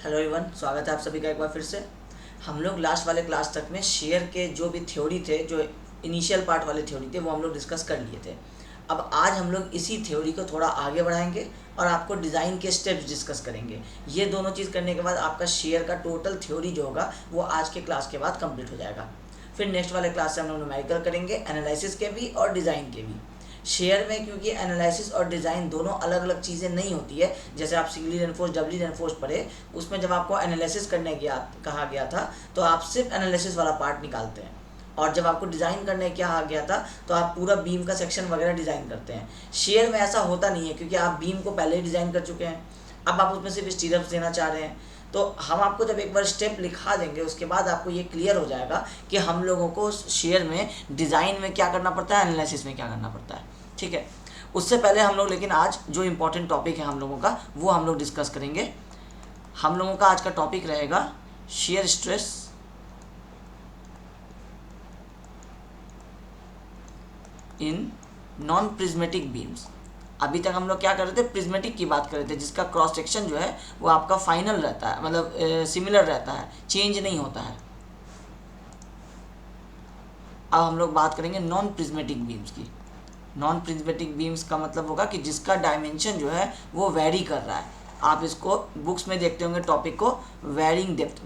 Hello everyone, स्वागत है आप सभी का एक बार फिर से। हम लोग लास्ट वाले क्लास तक में शेयर के जो भी थ्योरी थे, जो इनिशियल पार्ट वाले थ्योरी थे, वो हम लोग डिस्कस कर लिए थे। अब आज हम लोग इसी थ्योरी को थोड़ा आगे बढ़ाएंगे और आपको डिज़ाइन के स्टेप्स डिस्कस करेंगे। ये दोनों चीज़ करने के बाद आपका शेयर का टोटल थ्योरी जो होगा वो आज के क्लास के बाद कंप्लीट हो जाएगा। फिर नेक्स्ट वाले क्लास से हम लोग न्यूमेरिकल करेंगे, एनालिसिस के भी और डिज़ाइन के भी। शेयर में क्योंकि एनालिसिस और डिज़ाइन दोनों अलग अलग चीज़ें नहीं होती है, जैसे आप सिंगली रेनफोर्स डबली रेनफोर्स पढ़े, उसमें जब आपको एनालिसिस करने कहा गया था तो आप सिर्फ एनालिसिस वाला पार्ट निकालते हैं, और जब आपको डिज़ाइन करने कहा गया था तो आप पूरा बीम का सेक्शन वगैरह डिज़ाइन करते हैं। शेयर में ऐसा होता नहीं है, क्योंकि आप बीम को पहले ही डिज़ाइन कर चुके हैं, अब आप उसमें सिर्फ स्टीरअप्स देना चाह रहे हैं। तो हम आपको जब एक बार स्टेप लिखा देंगे उसके बाद आपको ये क्लियर हो जाएगा कि हम लोगों को शेयर में डिज़ाइन में क्या करना पड़ता है, एनालिसिस में क्या करना पड़ता है। ठीक है, उससे पहले हम लोग लेकिन आज जो इम्पोर्टेंट टॉपिक है हम लोगों का वो हम लोग डिस्कस करेंगे। हम लोगों का आज का टॉपिक रहेगा shear stress in non prismatic beams. अभी तक हम लोग क्या कर रहे थे, प्रिज्मेटिक की बात कर रहे थे, जिसका क्रॉस सेक्शन जो है वो आपका फाइनल रहता है, मतलब सिमिलर रहता है, चेंज नहीं होता है। अब हम लोग बात करेंगे नॉन प्रिज्मेटिक बीम्स की। नॉन प्रिज्मेटिक बीम्स का मतलब होगा कि जिसका डायमेंशन जो है वो वेरी कर रहा है। आप इसको बुक्स में देखते होंगे टॉपिक को, वेरिंग डेप्थ,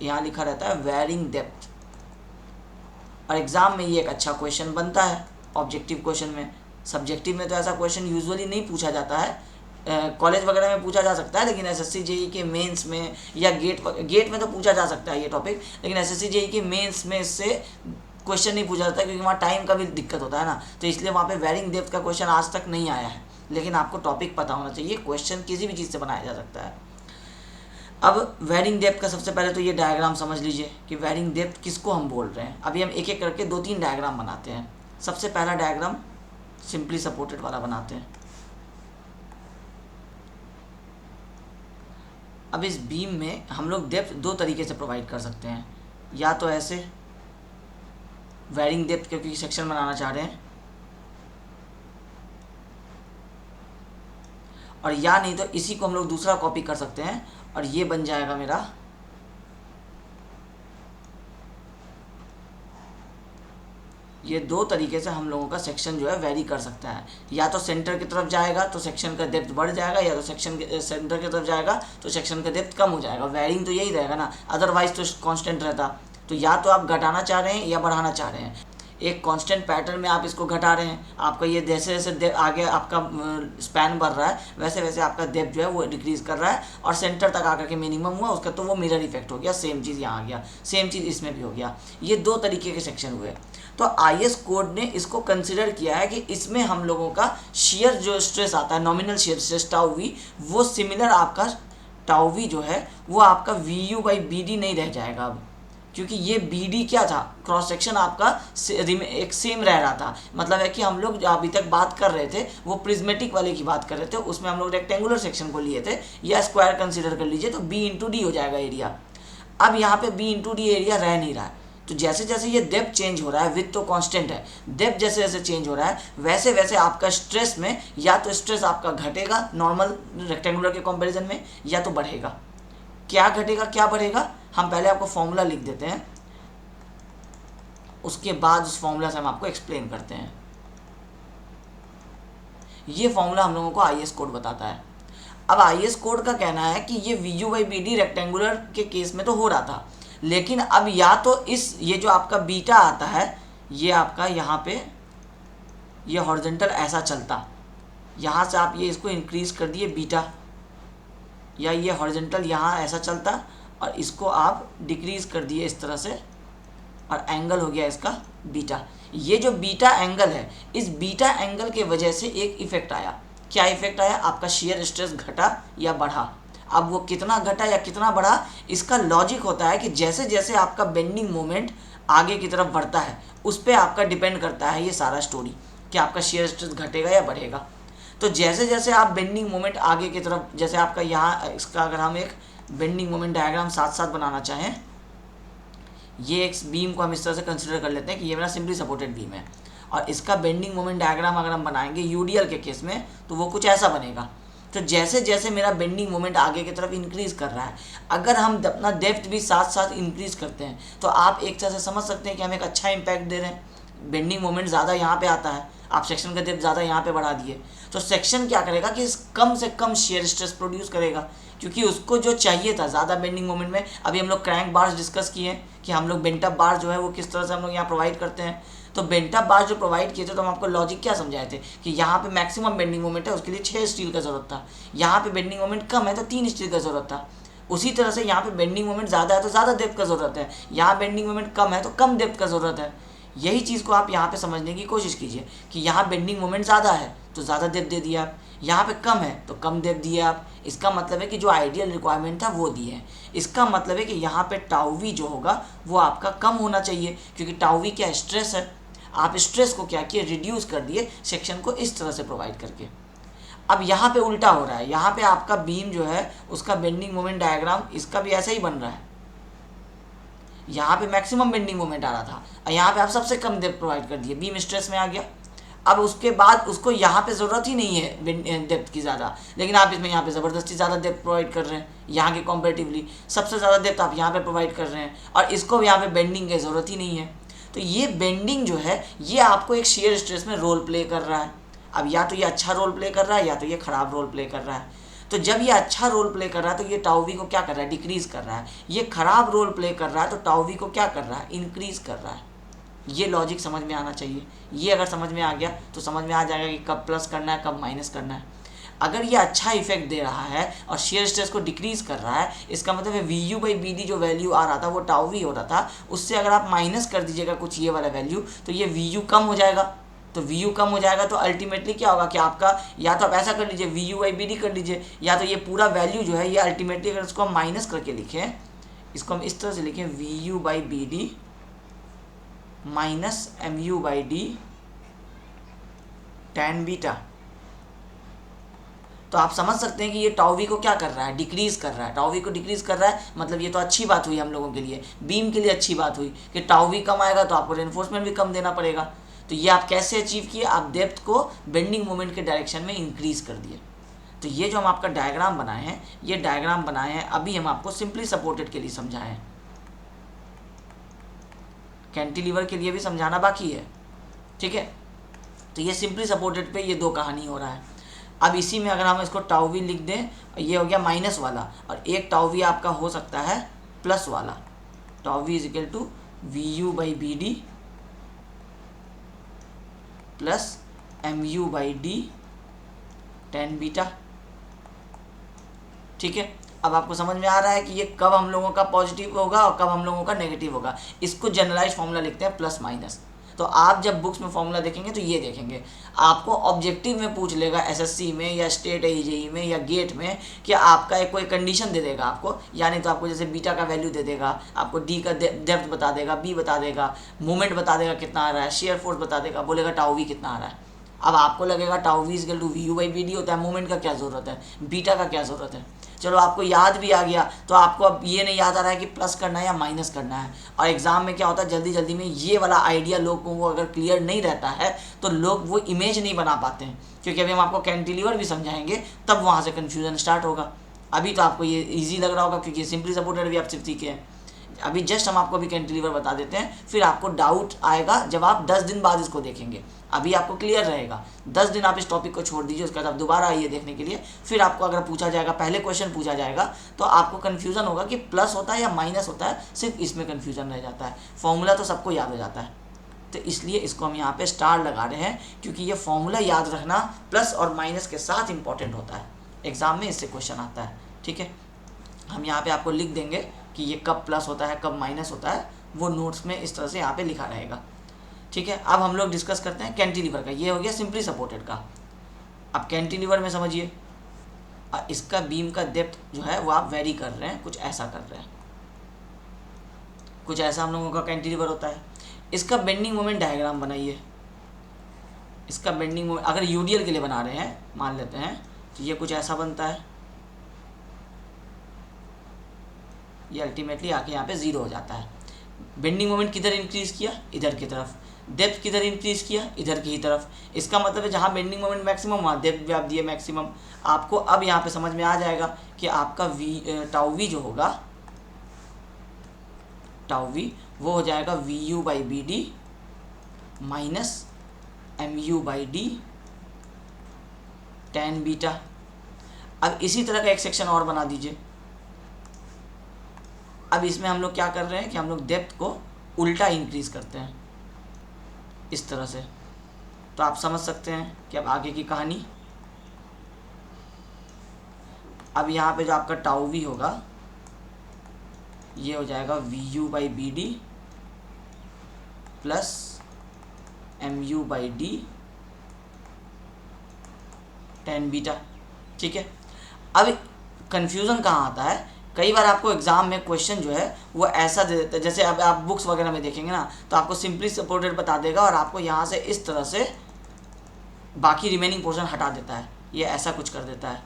यहाँ लिखा रहता है वेरिंग डेप्थ, और एग्ज़ाम में ये एक अच्छा क्वेश्चन बनता है ऑब्जेक्टिव क्वेश्चन में। सब्जेक्टिव में तो ऐसा क्वेश्चन यूजुअली नहीं पूछा जाता है, कॉलेज वगैरह में पूछा जा सकता है, लेकिन एसएससी जेई के मेंस में या गेट में तो पूछा जा सकता है ये टॉपिक, लेकिन एसएससी जेई के मेंस में इससे क्वेश्चन नहीं पूछा जाता है, क्योंकि वहाँ टाइम का भी दिक्कत होता है ना, तो इसलिए वहाँ पे वेरिंग डेप्थ का क्वेश्चन आज तक नहीं आया है। लेकिन आपको टॉपिक पता होना चाहिए, क्वेश्चन किसी भी चीज़ से बनाया जा सकता है। अब वेरिंग डेप्थ का सबसे पहले तो ये डायग्राम समझ लीजिए कि वेरिंग डेप्थ किसको हम बोल रहे हैं। अभी हम एक एक करके 2-3 डायग्राम बनाते हैं। सबसे पहला डायग्राम सिंपली सपोर्टेड वाला बनाते हैं। अब इस बीम में हम लोग डेप्थ दो तरीके से प्रोवाइड कर सकते हैं, या तो ऐसे वेरिंग डेप्थ क्योंकि सेक्शन बनाना चाह रहे हैं, और या नहीं तो इसी को हम लोग दूसरा कॉपी कर सकते हैं और ये बन जाएगा मेरा ये दो तरीके से हम लोगों का सेक्शन जो है वेरी कर सकता है। या तो सेंटर की तरफ जाएगा तो सेक्शन का डेप्थ बढ़ जाएगा, या तो सेंटर की तरफ जाएगा तो सेक्शन का डेप्थ कम हो जाएगा। वेरिंग तो यही रहेगा ना, अदरवाइज तो कांस्टेंट रहता। तो या तो आप घटाना चाह रहे हैं या बढ़ाना चाह रहे हैं। एक कांस्टेंट पैटर्न में आप इसको घटा रहे हैं, आपका ये जैसे जैसे आगे आपका स्पैन बढ़ रहा है वैसे वैसे आपका डेप्थ जो है वो डिक्रीज़ कर रहा है, और सेंटर तक आकर के मिनिमम हुआ उसका, तो वो मिरर इफेक्ट हो गया। सेम चीज़ यहाँ आ गया, सेम चीज़ इसमें भी हो गया। ये दो तरीके के सेक्शन हुए। तो आईएस कोड ने इसको कंसिडर किया है कि इसमें हम लोगों का शेयर जो स्ट्रेस आता है, nominal shear stress tau V, वो सिमिलर आपका टाउ वी जो है वो आपका V U by B D नहीं रह जाएगा अब, क्योंकि ये बी डी क्या था, क्रॉस सेक्शन आपका एक सेम रह रहा था। मतलब है कि हम लोग जो अभी तक बात कर रहे थे वो प्रिज्मेटिक वाले की बात कर रहे थे, उसमें हम लोग रेक्टेंगुलर सेक्शन को लिए थे, या स्क्वायर कंसिडर कर लीजिए, तो बी इंटू डी हो जाएगा एरिया। अब यहाँ पे बी इंटू डी एरिया रह नहीं रहा है। तो जैसे जैसे ये डेप्थ चेंज हो रहा है, विड्थ तो कांस्टेंट है, डेप्थ जैसे जैसे चेंज हो रहा है वैसे वैसे आपका स्ट्रेस में या तो स्ट्रेस आपका घटेगा नॉर्मल रेक्टेंगुलर के कंपैरिजन में, या तो बढ़ेगा। क्या घटेगा क्या बढ़ेगा, हम पहले आपको फॉर्मूला लिख देते हैं, उसके बाद उस फॉर्मूला से हम आपको एक्सप्लेन करते हैं। ये फॉर्मूला हम लोगों को आईएस कोड बताता है। अब आईएस कोड का कहना है कि ये V U by B D rectangular के केस में तो हो रहा था, लेकिन अब या तो ये जो आपका बीटा आता है ये आपका यहाँ पे ये हॉरिजॉन्टल ऐसा चलता, यहाँ से आप ये इसको इंक्रीज कर दिए बीटा, या ये हॉरिजॉन्टल यहाँ ऐसा चलता और इसको आप डिक्रीज कर दिए इस तरह से, और एंगल हो गया इसका बीटा। ये जो बीटा एंगल है, इस बीटा एंगल के वजह से एक इफेक्ट आया। क्या इफेक्ट आया, आपका शेयर स्ट्रेस घटा या बढ़ा। अब वो कितना घटा या कितना बढ़ा, इसका लॉजिक होता है कि जैसे जैसे आपका बेंडिंग मोमेंट आगे की तरफ बढ़ता है उस पर आपका डिपेंड करता है ये सारा स्टोरी, कि आपका शेयर स्ट्रेस घटेगा या बढ़ेगा। तो जैसे जैसे आप बेंडिंग मोमेंट आगे की तरफ, जैसे आपका यहाँ इसका अगर हम एक बेंडिंग मोमेंट डायग्राम साथ साथ बनाना चाहें, ये एक बीम को हम इस तरह से कंसिडर कर लेते हैं कि ये मेरा सिंपली सपोर्टेड बीम है, और इसका बेंडिंग मोमेंट डायग्राम अगर हम बनाएंगे यूडीएल के केस में तो वो कुछ ऐसा बनेगा। तो जैसे जैसे मेरा बेंडिंग मोमेंट आगे की तरफ इंक्रीज कर रहा है, अगर हम अपना डेप्थ भी साथ साथ इंक्रीज करते हैं तो आप एक तरह से समझ सकते हैं कि हम एक अच्छा इम्पैक्ट दे रहे हैं। बेंडिंग मोमेंट ज़्यादा यहाँ पे आता है, आप सेक्शन का डेप्थ ज़्यादा यहाँ पे बढ़ा दिए, तो सेक्शन क्या करेगा कि कम से कम शेयर स्ट्रेस प्रोड्यूस करेगा, क्योंकि उसको जो चाहिए था ज़्यादा बेंडिंग मोमेंट में। अभी हम लोग क्रैंक बार्स डिस्कस किए हैं कि हम लोग बेंट अप बार जो है वो किस तरह से हम लोग यहाँ प्रोवाइड करते हैं। तो बेंट अप बार जो प्रोवाइड किए थे तो हम आपको लॉजिक क्या समझाए थे कि यहाँ पे मैक्सिमम बेंडिंग मोमेंट है, उसके लिए 6 स्टील का ज़रूरत था। यहाँ पे बेंडिंग मोमेंट कम है तो 3 स्टील का ज़रूरत था। उसी तरह से यहाँ पे बेंडिंग मोमेंट ज़्यादा है तो ज़्यादा डेप्थ का ज़रूरत है, यहाँ बेंडिंग मोमेंट कम है तो कम डेप्थ का ज़रूरत है। यही चीज़ को आप यहाँ पे समझने की कोशिश कीजिए कि यहाँ बेंडिंग मोमेंट ज़्यादा है तो ज़्यादा डेप्थ दे दिया आप, यहाँ पे कम है तो कम डेप्थ दिए आप। इसका मतलब है कि जो आइडियल रिक्वायरमेंट था वो दिए है। इसका मतलब है कि यहाँ पे टाउ वी जो होगा वो आपका कम होना चाहिए, क्योंकि टाउ वी क्या स्ट्रेस है। आप स्ट्रेस को क्या किए, रिड्यूस कर दिए सेक्शन को इस तरह से प्रोवाइड करके। अब यहाँ पे उल्टा हो रहा है, यहाँ पे आपका बीम जो है उसका बेंडिंग मोमेंट डायग्राम इसका भी ऐसा ही बन रहा है। यहाँ पे मैक्सिमम बेंडिंग मोमेंट आ रहा था और यहाँ पे आप सबसे कम डेप्थ प्रोवाइड कर दिए, बीम स्ट्रेस में आ गया। अब उसके बाद उसको यहाँ पे ज़रूरत ही नहीं है डेप्थ की ज़्यादा, लेकिन आप इसमें यहाँ पे ज़बरदस्ती ज़्यादा डेप्थ प्रोवाइड कर रहे हैं, यहाँ के कॉम्पेरेटिवली सबसे ज़्यादा डेप्थ आप यहाँ पे प्रोवाइड कर रहे हैं, और इसको यहाँ पे बेंडिंग की ज़रूरत ही नहीं है। तो ये बेंडिंग जो है ये आपको एक शेयर स्ट्रेस में रोल प्ले कर रहा है। अब या तो ये अच्छा रोल प्ले कर रहा है या तो ये ख़राब रोल प्ले कर रहा है। तो जब ये अच्छा रोल प्ले कर रहा है तो ये टाउ वी को क्या कर रहा है, डिक्रीज कर रहा है। ये खराब रोल प्ले कर रहा है तो टाउ वी को क्या कर रहा है, इंक्रीज कर रहा है। ये लॉजिक समझ में आना चाहिए। ये अगर समझ में आ गया तो समझ में आ जाएगा कि कब प्लस करना है कब माइनस करना है। अगर ये अच्छा इफेक्ट दे रहा है और शेयर स्ट्रेस को डिक्रीज कर रहा है, इसका मतलब है V U by B D जो वैल्यू आ रहा था वो टाउ वी हो रहा था, उससे अगर आप माइनस कर दीजिएगा कुछ ये वाला वैल्यू तो ये वी यू कम हो जाएगा। तो वी यू कम हो जाएगा तो अल्टीमेटली क्या होगा कि आपका, या तो आप ऐसा कर लीजिए V U by B D कर लीजिए, या तो ये पूरा वैल्यू जो है ये अल्टीमेटली अगर इसको हम माइनस करके लिखें, इसको हम इस तरह से लिखें V U by B D minus M U by D tan beta, तो आप समझ सकते हैं कि ये टाउ वी को क्या कर रहा है, डिक्रीज कर रहा है। टाउ वी को डिक्रीज कर रहा है मतलब ये तो अच्छी बात हुई हम लोगों के लिए, बीम के लिए अच्छी बात हुई कि टाउ वी कम आएगा तो आपको रेनफोर्समेंट भी कम देना पड़ेगा। तो ये आप कैसे अचीव किए, आप डेप्थ को बेंडिंग मोमेंट के डायरेक्शन में इंक्रीज कर दिए। तो ये जो हम आपका डायग्राम बनाए हैं, ये डायग्राम बनाए हैं अभी हम आपको सिंपली सपोर्टेड के लिए समझाए हैं, कैंटिलीवर के लिए भी समझाना बाकी है, ठीक है। तो ये सिंपली सपोर्टेड पे ये दो कहानी हो रहा है। अब इसी में अगर हम इसको टाउ वी लिख दें, ये हो गया माइनस वाला, और एक टाउ वी आपका हो सकता है प्लस वाला। Tau V is equal to V U by B D plus M U by D tan beta, ठीक है। अब आपको समझ में आ रहा है कि ये कब हम लोगों का पॉजिटिव होगा और कब हम लोगों का नेगेटिव होगा। इसको जनरलाइज फॉर्मूला लिखते हैं प्लस माइनस। तो आप जब बुक्स में फॉर्मूला देखेंगे तो ये देखेंगे, आपको ऑब्जेक्टिव में पूछ लेगा एसएससी में या स्टेट एजेई में या गेट में कि आपका एक कोई कंडीशन दे देगा आपको, यानी तो आपको जैसे बीटा का वैल्यू दे देगा, आपको डी का डेप्थ बता देगा, बी बता देगा, मूवमेंट बता देगा कितना आ रहा है, शेयर फोर्स बता देगा, बोलेगा टाउ वी कितना आ रहा है। अब आपको लगेगा tau V equal to V U by B D होता है, मूवमेंट का क्या ज़रूरत है, बीटा का क्या ज़रूरत है। चलो आपको याद भी आ गया, तो आपको अब ये नहीं याद आ रहा है कि प्लस करना है या माइनस करना है। और एग्ज़ाम में क्या होता है, जल्दी जल्दी में ये वाला आइडिया लोगों को अगर क्लियर नहीं रहता है तो लोग वो इमेज नहीं बना पाते हैं, क्योंकि अभी हम आपको कैंटिलीवर भी समझाएंगे तब वहाँ से कन्फ्यूज़न स्टार्ट होगा। अभी तो आपको ये ईजी लग रहा होगा क्योंकि सिंपली सपोर्टेड भी आप सिर्फ सीखे हैं। अभी जस्ट हम आपको अभी कैंटिलीवर बता देते हैं, फिर आपको डाउट आएगा जब आप 10 दिन बाद इसको देखेंगे। अभी आपको क्लियर रहेगा, 10 दिन आप इस टॉपिक को छोड़ दीजिए, उसके बाद आप दोबारा आइए देखने के लिए। फिर आपको अगर पूछा जाएगा, पहले क्वेश्चन पूछा जाएगा तो आपको कन्फ्यूज़न होगा कि प्लस होता है या माइनस होता है, सिर्फ इसमें कन्फ्यूज़न रह जाता है। फॉर्मूला तो सबको याद हो जाता है, तो इसलिए इसको हम यहाँ पे स्टार लगा रहे हैं, क्योंकि ये फॉर्मूला याद रखना प्लस और माइनस के साथ इंपॉर्टेंट होता है। एग्ज़ाम में इससे क्वेश्चन आता है, ठीक है। हम यहाँ पे आपको लिख देंगे कि ये कब प्लस होता है कब माइनस होता है, वो नोट्स में इस तरह से यहाँ पे लिखा रहेगा, ठीक है। अब हम लोग डिस्कस करते हैं कैंटिलीवर का। ये हो गया सिंपली सपोर्टेड का। अब कैंटिलीवर में समझिए, इसका बीम का डेप्थ जो है वो आप वेरी कर रहे हैं, कुछ ऐसा कर रहे हैं, कुछ ऐसा हम लोगों का कैंटिलीवर होता है। इसका बेंडिंग मोमेंट डायग्राम बनाइए। इसका बेंडिंग मोमेंट अगर यूडीएल के लिए बना रहे हैं मान लेते हैं तो ये कुछ ऐसा बनता है, ये अल्टीमेटली आके यहाँ पे ज़ीरो हो जाता है। बेंडिंग मोमेंट किधर इंक्रीज़ किया, इधर की तरफ, डेप्थ किधर इंक्रीज किया, इधर की ही तरफ। इसका मतलब है जहाँ बेंडिंग मोमेंट मैक्सिमम वहाँ डेप्थ भी आप दिए मैक्सिमम। आपको अब यहाँ पे समझ में आ जाएगा कि आपका टाउ वी जो होगा, टाउ वी वो हो जाएगा V U by B D minus M U by D tan beta. अब इसी तरह का एक सेक्शन और बना दीजिए। अब इसमें हम लोग क्या कर रहे हैं कि हम लोग डेप्थ को उल्टा इंक्रीज करते हैं इस तरह से। तो आप समझ सकते हैं कि अब आगे की कहानी। अब यहाँ पे जो आपका टाउ वी होगा ये हो जाएगा V U by B D plus M U by D tan beta. ठीक है। अब कन्फ्यूज़न कहाँ आता है, कई बार आपको एग्जाम में क्वेश्चन जो है वो ऐसा दे देता है, जैसे अब आप बुक्स वगैरह में देखेंगे ना तो आपको सिंपली सपोर्टेड बता देगा और आपको यहाँ से इस तरह से बाकी रिमेनिंग पोर्शन हटा देता है, ये ऐसा कुछ कर देता है।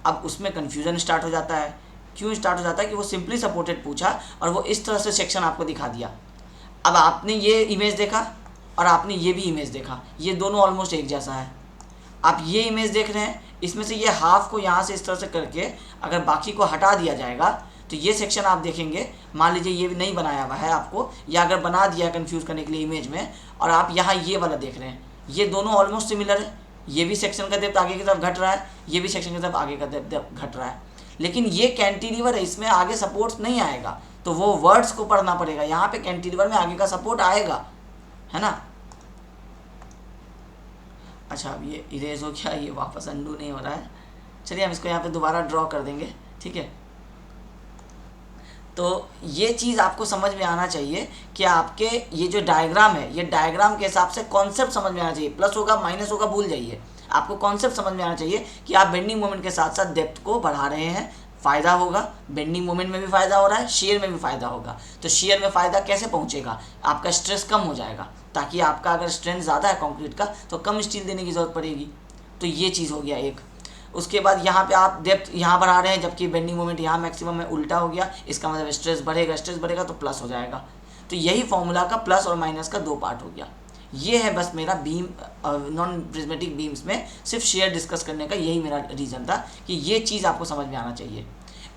अब उसमें कन्फ्यूज़न स्टार्ट हो जाता है। क्यों स्टार्ट हो जाता है कि वो सिंपली सपोर्टेड पूछा और वो इस तरह से सेक्शन आपको दिखा दिया। अब आपने ये इमेज देखा और आपने ये भी इमेज देखा, ये दोनों ऑलमोस्ट एक जैसा है। आप ये इमेज देख रहे हैं, इसमें से ये हाफ को यहाँ से इस तरह से करके अगर बाकी को हटा दिया जाएगा तो ये सेक्शन आप देखेंगे, मान लीजिए ये भी नहीं बनाया हुआ है आपको, या अगर बना दिया है कन्फ्यूज़ करने के लिए इमेज में, और आप यहाँ ये वाला देख रहे हैं, ये दोनों ऑलमोस्ट सिमिलर है। ये भी सेक्शन का डेप्थ आगे की तरफ घट रहा है, ये भी सेक्शन की तरफ आगे का डेप्थ घट रहा है, लेकिन ये कैंटिलीवर है, इसमें आगे सपोर्ट नहीं आएगा, तो वो वर्ड्स को पढ़ना पड़ेगा। यहाँ पे कैंटिलीवर में आगे का सपोर्ट आएगा, है ना। अच्छा, अब ये इरेज हो गया, ये वापस अंडू नहीं हो रहा है। चलिए हम इसको यहाँ पे दोबारा ड्रॉ कर देंगे, ठीक है। तो ये चीज़ आपको समझ में आना चाहिए कि आपके ये जो डायग्राम है, ये डायग्राम के हिसाब से कॉन्सेप्ट समझ में आना चाहिए। प्लस होगा माइनस होगा भूल जाइए, आपको कॉन्सेप्ट समझ में आना चाहिए कि आप बेंडिंग मोमेंट के साथ साथ डेप्थ को बढ़ा रहे हैं, फ़ायदा होगा। बेंडिंग मोमेंट में भी फ़ायदा हो रहा है, शेयर में भी फ़ायदा होगा। तो शेयर में फ़ायदा कैसे पहुंचेगा, आपका स्ट्रेस कम हो जाएगा, ताकि आपका अगर स्ट्रेंथ ज़्यादा है कंक्रीट का तो कम स्टील देने की ज़रूरत पड़ेगी। तो ये चीज़ हो गया एक। उसके बाद यहाँ पे आप डेप्थ यहाँ बढ़ा रहे हैं जबकि बेंडिंग मोमेंट यहाँ मैक्सिमम में उल्टा हो गया, इसका मतलब स्ट्रेस बढ़ेगा तो प्लस हो जाएगा। तो यही फॉर्मूला का प्लस और माइनस का दो पार्ट हो गया। ये है बस मेरा बीम नॉन प्रिज्मेटिक बीम्स में सिर्फ शेयर डिस्कस करने का यही मेरा रीज़न था कि ये चीज़ आपको समझ में आना चाहिए।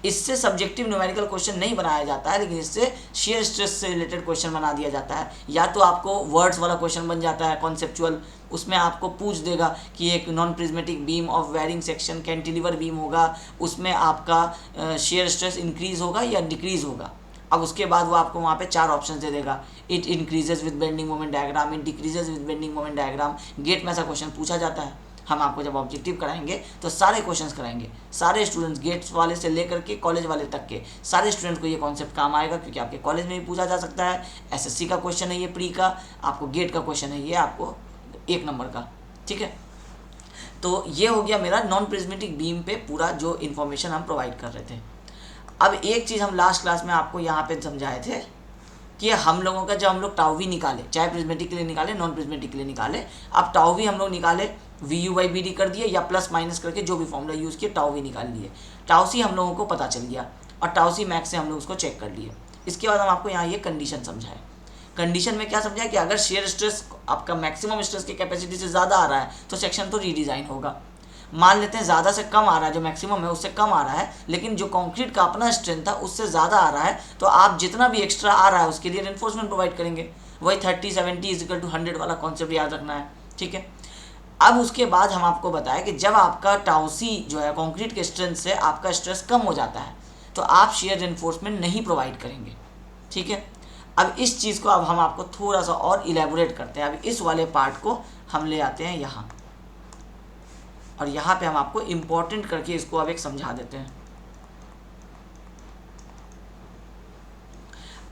इससे सब्जेक्टिव न्यूमेरिकल क्वेश्चन नहीं बनाया जाता है, लेकिन इससे शेयर स्ट्रेस से रिलेटेड क्वेश्चन बना दिया जाता है। या तो आपको वर्ड्स वाला क्वेश्चन बन जाता है कॉन्सेप्चुअल, उसमें आपको पूछ देगा कि एक non prismatic beam of varying section cantilever beam होगा, उसमें आपका शेयर स्ट्रेस इंक्रीज होगा या डिक्रीज होगा। अब उसके बाद वो आपको वहाँ पे चार ऑप्शन दे देगा, it increases with bending moment diagram, it decreases with bending moment diagram. GATE में ऐसा क्वेश्चन पूछा जाता है। हम आपको जब ऑब्जेक्टिव कराएंगे तो सारे क्वेश्चंस कराएंगे, सारे स्टूडेंट्स गेट्स वाले से लेकर के कॉलेज वाले तक के सारे स्टूडेंट को ये कॉन्सेप्ट काम आएगा, क्योंकि आपके कॉलेज में भी पूछा जा सकता है। एसएससी का क्वेश्चन है ये प्री का, आपको गेट का क्वेश्चन है ये आपको 1 नंबर का, ठीक है। तो ये हो गया मेरा नॉन प्रिज्मेटिक बीम पे पूरा जो इन्फॉर्मेशन हम प्रोवाइड कर रहे थे। अब एक चीज़ हम लास्ट क्लास में आपको यहाँ पे समझाए थे कि हम लोगों का जब हम लोग टाउ वी निकाले, चाहे प्रिज्मेटिक के लिए निकाले नॉन प्रिज्मेटिक के लिए निकाले, अब टाउ वी हम लोग निकाले V U by B D कर दिए या प्लस माइनस करके जो भी फॉर्मूला यूज़ किए टाउ वी निकाल लिए। टाउ सी हम लोगों को पता चल गया और टाउ सी मैक्स से हम लोग उसको चेक कर लिए। इसके बाद हम आपको यहाँ ये कंडीशन समझाए। कंडीशन में क्या समझाया कि अगर शेयर स्ट्रेस आपका मैक्सिमम स्ट्रेस की कैपेसिटी से ज़्यादा आ रहा है तो सेक्शन तो रीडिज़ाइन होगा। मान लेते हैं ज़्यादा से कम आ रहा है, जो मैक्सिमम है उससे कम आ रहा है, लेकिन जो कंक्रीट का अपना स्ट्रेंथ था उससे ज़्यादा आ रहा है, तो आप जितना भी एक्स्ट्रा आ रहा है उसके लिए रेनफोर्समेंट प्रोवाइड करेंगे। वही 30-70 = 100 वाला कॉन्सेप्ट याद रखना है, ठीक है। अब उसके बाद हम आपको बताएं कि जब आपका टाउ सी जो है कंक्रीट के स्ट्रेंथ से आपका स्ट्रेस कम हो जाता है तो आप शेयर रेनफोर्समेंट नहीं प्रोवाइड करेंगे, ठीक है। अब इस चीज़ को अब हम आपको थोड़ा सा और इलेबोरेट करते हैं। अब इस वाले पार्ट को हम ले आते हैं यहाँ, और यहाँ पे हम आपको इम्पोर्टेंट करके इसको अब एक समझा देते हैं।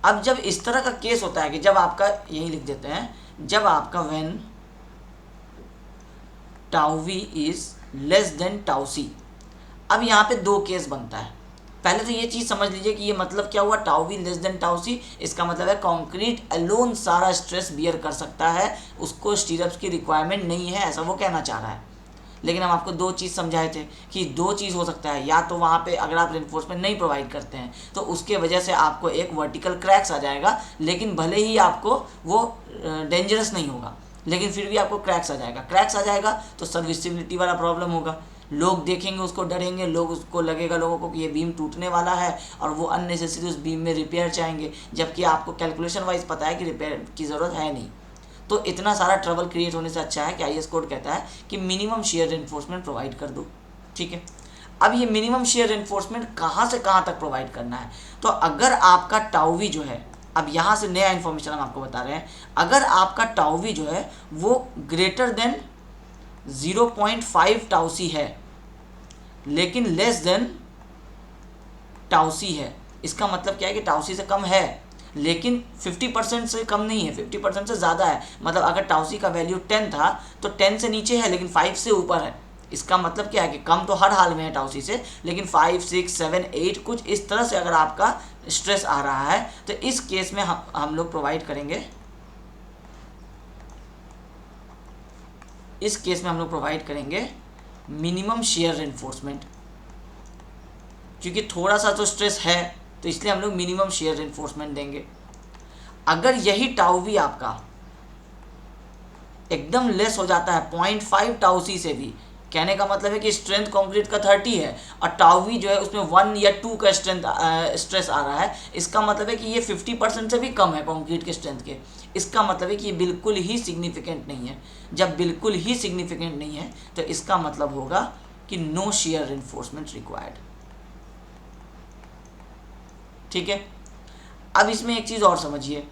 अब जब इस तरह का केस होता है कि जब आपका, यही लिख देते हैं, जब आपका when tau V is less than tau C. अब यहाँ पे दो केस बनता है। पहले तो ये चीज़ समझ लीजिए कि ये मतलब क्या हुआ, tau V less than tau C, इसका मतलब है कंक्रीट अलोन सारा स्ट्रेस बियर कर सकता है, उसको स्टीरअप्स की रिक्वायरमेंट नहीं है, ऐसा वो कहना चाह रहा है। लेकिन हम आपको दो चीज़ समझाए थे कि दो चीज़ हो सकता है, या तो वहाँ पे अगर आप रेनफोर्समेंट नहीं प्रोवाइड करते हैं तो उसके वजह से आपको एक वर्टिकल क्रैक्स आ जाएगा, लेकिन भले ही आपको वो डेंजरस नहीं होगा, लेकिन फिर भी आपको क्रैक्स आ जाएगा। क्रैक्स आ जाएगा तो सर्विसिबिलिटी वाला प्रॉब्लम होगा, लोग देखेंगे उसको डरेंगे, लोग उसको लगेगा लोगों को कि ये बीम टूटने वाला है और वो अननेसेसरी उस बीम में रिपेयर चाहेंगे, जबकि आपको कैलकुलेशन वाइज पता है कि रिपेयर की ज़रूरत है नहीं। तो इतना सारा ट्रबल क्रिएट होने से अच्छा है कि आईएस कोड कहता है कि मिनिमम शेयर रेनफोर्समेंट प्रोवाइड कर दो। ठीक है, अब ये मिनिमम शेयर रेनफोर्समेंट कहाँ से कहाँ तक प्रोवाइड करना है? तो अगर आपका टाउवी जो है, अब यहाँ से नया इन्फॉर्मेशन हम आपको बता रहे हैं, अगर आपका टाउवी जो है वो ग्रेटर देन 0.5 टाउसी है लेकिन लेस देन टाउसी है, इसका मतलब क्या है कि टाउसी से कम है लेकिन 50% से कम नहीं है, 50% से ज़्यादा है। मतलब अगर टाउसी का वैल्यू 10 था तो 10 से नीचे है लेकिन 5 से ऊपर है। इसका मतलब क्या है कि कम तो हर हाल में है टाउसी से, लेकिन 5, 6, 7, 8 कुछ इस तरह से अगर आपका स्ट्रेस आ रहा है तो इस केस में हम लोग प्रोवाइड करेंगे, इस केस में हम लोग प्रोवाइड करेंगे मिनिमम शेयर रेनफोर्समेंट, क्योंकि थोड़ा सा तो स्ट्रेस है तो इसलिए हम लोग मिनिमम शेयर रेनफोर्समेंट देंगे। अगर यही टाउ भी आपका एकदम लेस हो जाता है 0.5 टाउ सी से भी, कहने का मतलब है कि स्ट्रेंथ कंक्रीट का 30 है और टाउ वी जो है उसमें 1 या 2 का स्ट्रेस आ रहा है, इसका मतलब है कि ये 50% से भी कम है कंक्रीट के स्ट्रेंथ के। इसका मतलब है कि ये बिल्कुल ही सिग्निफिकेंट नहीं है। जब बिल्कुल ही सिग्निफिकेंट नहीं है तो इसका मतलब होगा कि नो शेयर रेनफोर्समेंट रिक्वायर्ड। ठीक है, अब इसमें एक चीज़ और समझिए,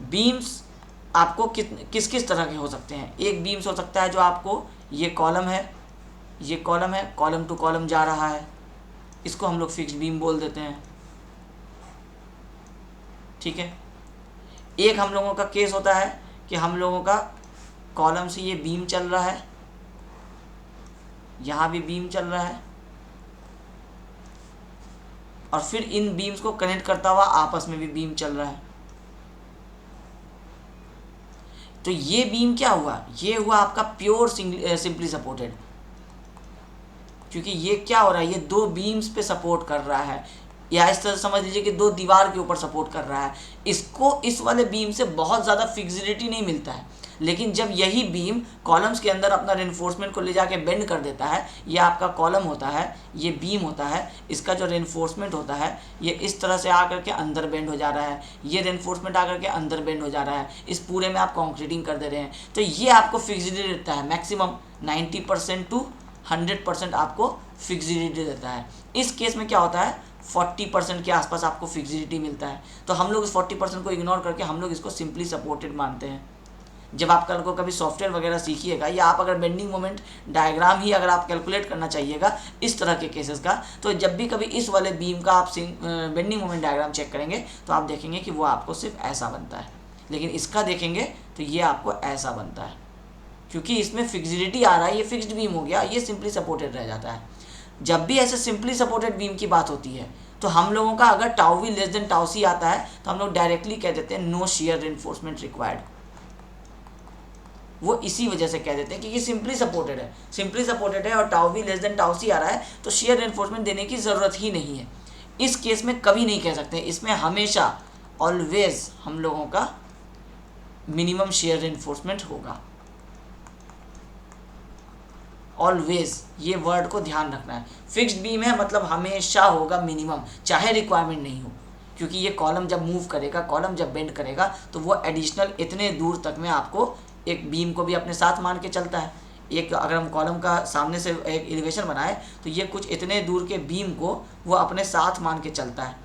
बीम्स आपको किस किस तरह के हो सकते हैं। एक बीम्स हो सकता है जो आपको ये कॉलम है, ये कॉलम है, कॉलम टू कॉलम जा रहा है, इसको हम लोग फिक्स्ड बीम बोल देते हैं। ठीक है, एक हम लोगों का केस होता है कि हम लोगों का कॉलम से ये बीम चल रहा है, यहाँ भी बीम चल रहा है और फिर इन बीम्स को कनेक्ट करता हुआ आपस में भी बीम चल रहा है। तो ये बीम क्या हुआ, ये हुआ आपका प्योर सिंपली सपोर्टेड, क्योंकि ये क्या हो रहा है, ये दो बीम्स पे सपोर्ट कर रहा है, या इस तरह समझ लीजिए कि दो दीवार के ऊपर सपोर्ट कर रहा है। इसको इस वाले बीम से बहुत ज़्यादा फिक्सिडिटी नहीं मिलता है, लेकिन जब यही बीम कॉलम्स के अंदर अपना रेनफोर्समेंट को ले जाके बेंड कर देता है, ये आपका कॉलम होता है, ये बीम होता है, इसका जो रेनफोर्समेंट होता है ये इस तरह से आकर के अंदर बेंड हो जा रहा है, ये रेनफोर्समेंट आकर के अंदर बेंड हो जा रहा है, इस पूरे में आप कॉन्क्रीटिंग कर दे रहे हैं। तो ये आपको फिक्सिडिटी देता है, मैक्सिमम 90% टू 100% आपको फिक्सिडिटी देता है। इस केस में क्या होता है, 40% के आसपास आपको फिक्सिडिटी मिलता है। तो हम लोग इस 40% को इग्नोर करके हम लोग इसको सिंपली सपोर्टेड मानते हैं। जब आप कल को कभी सॉफ्टवेयर वगैरह सीखिएगा, या आप अगर बेंडिंग मोमेंट डायग्राम ही अगर आप कैलकुलेट करना चाहिएगा इस तरह के केसेस का, तो जब भी कभी इस वाले बीम का आप बेंडिंग मोमेंट डायग्राम चेक करेंगे तो आप देखेंगे कि वो आपको सिर्फ ऐसा बनता है, लेकिन इसका देखेंगे तो ये आपको ऐसा बनता है, क्योंकि इसमें फिक्सिडिटी आ रहा है, ये फिक्स्ड बीम हो गया, ये सिंपली सपोर्टेड रह जाता है। जब भी ऐसे सिंपली सपोर्टेड बीम की बात होती है तो हम लोगों का अगर tau V less than tau C आता है तो हम लोग डायरेक्टली कह देते हैं नो शेयर रेनफोर्समेंट रिक्वायर्ड। वो इसी वजह से कह देते हैं कि ये सिंपली सपोर्टेड है, सिंपली सपोर्टेड है और tau V less than tau C आ रहा है तो शेयर रेनफोर्समेंट देने की ज़रूरत ही नहीं है। इस केस में कभी नहीं कह सकते, इसमें हमेशा ऑलवेज हम लोगों का मिनिमम शेयर रेनफोर्समेंट होगा। ऑलवेज, ये वर्ड को ध्यान रखना है। फिक्स्ड बीम है मतलब हमेशा होगा मिनिमम, चाहे रिक्वायरमेंट नहीं हो, क्योंकि ये कॉलम जब मूव करेगा, कॉलम जब बेंड करेगा तो वो एडिशनल इतने दूर तक में आपको एक बीम को भी अपने साथ मान के चलता है। एक अगर हम कॉलम का सामने से एक एलिवेशन बनाए तो ये कुछ इतने दूर के बीम को वो अपने साथ मान के चलता है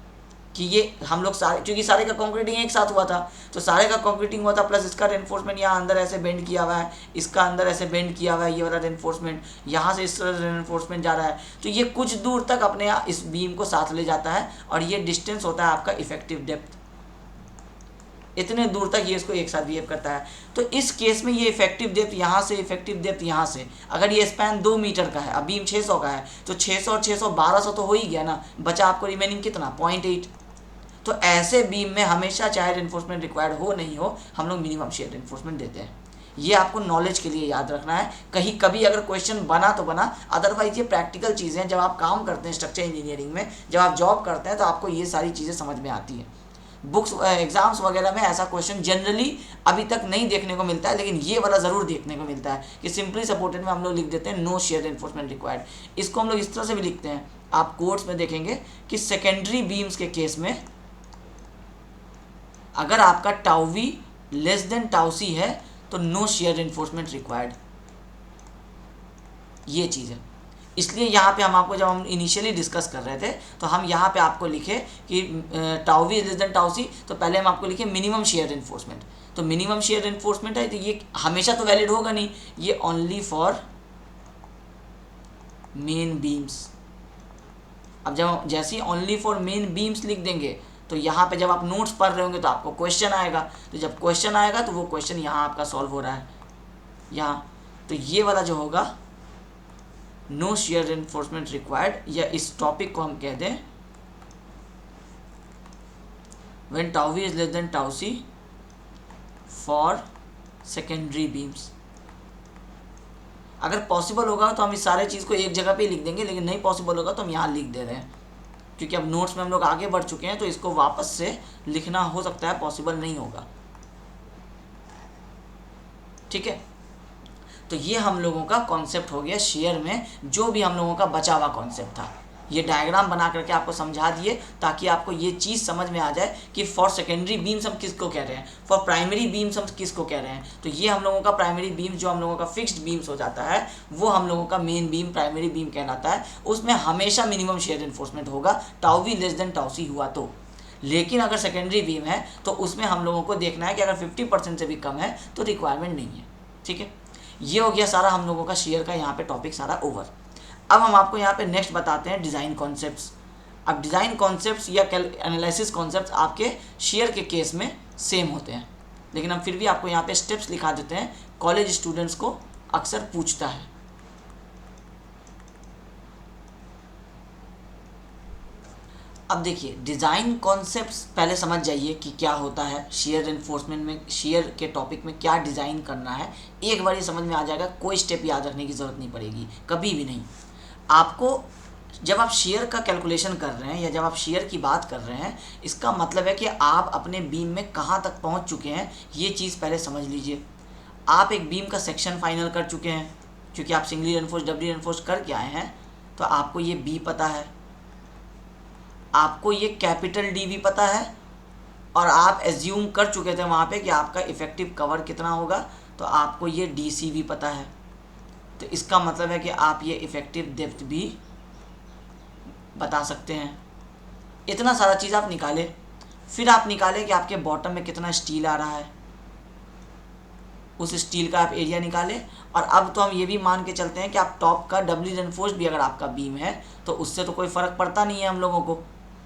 कि ये हम लोग सारे, क्योंकि सारे का कंक्रीटिंग एक साथ हुआ था तो सारे का कंक्रीटिंग हुआ था, प्लस इसका रेनफोर्समेंट यहाँ अंदर ऐसे बेंड किया हुआ है, इसका अंदर ऐसे बेंड किया हुआ है, ये वाला रेनफोर्समेंट यहाँ से इस तरह रेनफोर्समेंट जा रहा है, तो ये कुछ दूर तक अपने इस बीम को साथ ले जाता है और ये डिस्टेंस होता है आपका इफेक्टिव डेप्थ। इतने दूर तक ये इसको एक साथ बिहेव करता है। तो इस केस में ये इफेक्टिव डेप्थ यहाँ से, इफेक्टिव डेप्थ यहाँ से, अगर ये स्पैन 2 मीटर का है, अब बीम 600 का है तो 600 और 600 1200 तो हो ही गया ना, बचा आपको रिमेनिंग कितना 0.8। तो ऐसे बीम में हमेशा चाहे रेनफोर्समेंट रिक्वायर्ड हो नहीं हो हम लोग मिनिमम शेयर रेनफोर्समेंट देते हैं। ये आपको नॉलेज के लिए याद रखना है। कहीं कभी अगर क्वेश्चन बना तो बना, अदरवाइज ये प्रैक्टिकल चीज़ें हैं। जब आप काम करते हैं स्ट्रक्चर इंजीनियरिंग में, जब आप जॉब करते हैं, तो आपको ये सारी चीज़ें समझ में आती हैं। बुक्स एग्जाम्स वगैरह में ऐसा क्वेश्चन जनरली अभी तक नहीं देखने को मिलता है, लेकिन ये वाला ज़रूर देखने को मिलता है कि सिंपली सपोर्टेड में हम लोग लिख देते हैं नो शेयर एनफोर्समेंट रिक्वायर्ड। इसको हम लोग इस तरह से भी लिखते हैं, आप कोर्ट्स में देखेंगे कि सेकेंडरी बीम्स के केस में अगर आपका tau V less than tau C है तो नो शेयर एनफोर्समेंट रिक्वायर्ड, ये चीज़ है। इसलिए यहाँ पे हम आपको, जब हम इनिशियली डिस्कस कर रहे थे, तो हम यहाँ पे आपको लिखे कि tau V less than tau C, तो पहले हम आपको लिखे मिनिमम शेयर एनफोर्समेंट। तो मिनिमम शेयर एनफोर्समेंट है, तो ये हमेशा तो वैलिड होगा नहीं, ये ओनली फॉर मेन बीम्स। अब जब जैसे ही ओनली फॉर मेन बीम्स लिख देंगे, तो यहाँ पे जब आप नोट्स पढ़ रहे होंगे तो आपको क्वेश्चन आएगा, तो जब क्वेश्चन आएगा तो वो क्वेश्चन यहाँ आपका सॉल्व हो रहा है यहाँ। तो ये वाला जो होगा नो शेयर एनफोर्समेंट रिक्वायर्ड, या इस टॉपिक को हम कह दें when tau V is less than tau C for secondary beams. अगर पॉसिबल होगा तो हम इस सारे चीज़ को एक जगह पे लिख देंगे, लेकिन नहीं पॉसिबल होगा तो हम यहाँ लिख दे रहे हैं, क्योंकि अब नोट्स में हम लोग आगे बढ़ चुके हैं, तो इसको वापस से लिखना हो सकता है पॉसिबल नहीं होगा। ठीक है, तो ये हम लोगों का कॉन्सेप्ट हो गया शेयर में, जो भी हम लोगों का बचा हुआ कॉन्सेप्ट था। ये डायग्राम बना करके आपको समझा दिए, ताकि आपको ये चीज़ समझ में आ जाए कि फॉर सेकेंडरी बीम्स हम किसको कह रहे हैं, फॉर प्राइमरी बीम्स हम किसको कह रहे हैं। तो ये हम लोगों का प्राइमरी बीम, जो हम लोगों का फिक्स्ड बीम्स हो जाता है, वो हम लोगों का मेन बीम प्राइमरी बीम कहलाता है। उसमें हमेशा मिनिमम शेयर एनफोर्समेंट होगा, tau V less than tau C हुआ तो। लेकिन अगर सेकेंडरी बीम है तो उसमें हम लोगों को देखना है कि अगर 50% से भी कम है तो रिक्वायरमेंट नहीं है। ठीक है, ये हो गया सारा हम लोगों का शेयर का यहाँ पे टॉपिक सारा ओवर। अब हम आपको यहाँ पे नेक्स्ट बताते हैं डिज़ाइन कॉन्सेप्ट्स। अब डिज़ाइन कॉन्सेप्ट्स या एनालिसिस कॉन्सेप्ट्स आपके शेयर के केस में सेम होते हैं, लेकिन हम फिर भी आपको यहाँ पे स्टेप्स लिखा देते हैं, कॉलेज स्टूडेंट्स को अक्सर पूछता है। अब देखिए, डिज़ाइन कॉन्सेप्ट्स पहले समझ जाइए कि क्या होता है शेयर एनफोर्समेंट में, शेयर के टॉपिक में क्या डिज़ाइन करना है। एक बार ये समझ में आ जाएगा, कोई स्टेप याद रखने की ज़रूरत नहीं पड़ेगी कभी भी नहीं। आपको जब आप शेयर का कैलकुलेशन कर रहे हैं या जब आप शेयर की बात कर रहे हैं, इसका मतलब है कि आप अपने बीम में कहाँ तक पहुँच चुके हैं, ये चीज़ पहले समझ लीजिए। आप एक बीम का सेक्शन फाइनल कर चुके हैं, क्योंकि आप सिंगली रेनफोर्स डबली रेनफोर्स करके आए हैं, तो आपको ये बी पता है, आपको ये कैपिटल डी भी पता है, और आप एज्यूम कर चुके थे वहाँ पे कि आपका इफ़ेक्टिव कवर कितना होगा, तो आपको ये डी सी भी पता है। तो इसका मतलब है कि आप ये इफ़ेक्टिव डेप्थ भी बता सकते हैं। इतना सारा चीज़ आप निकाले, फिर आप निकाले कि आपके बॉटम में कितना स्टील आ रहा है, उस स्टील का आप एरिया निकाले। और अब तो हम ये भी मान के चलते हैं कि आप टॉप का डबली रेनफोर्स भी अगर आपका बीम है, तो उससे तो कोई फ़र्क पड़ता नहीं है हम लोगों को,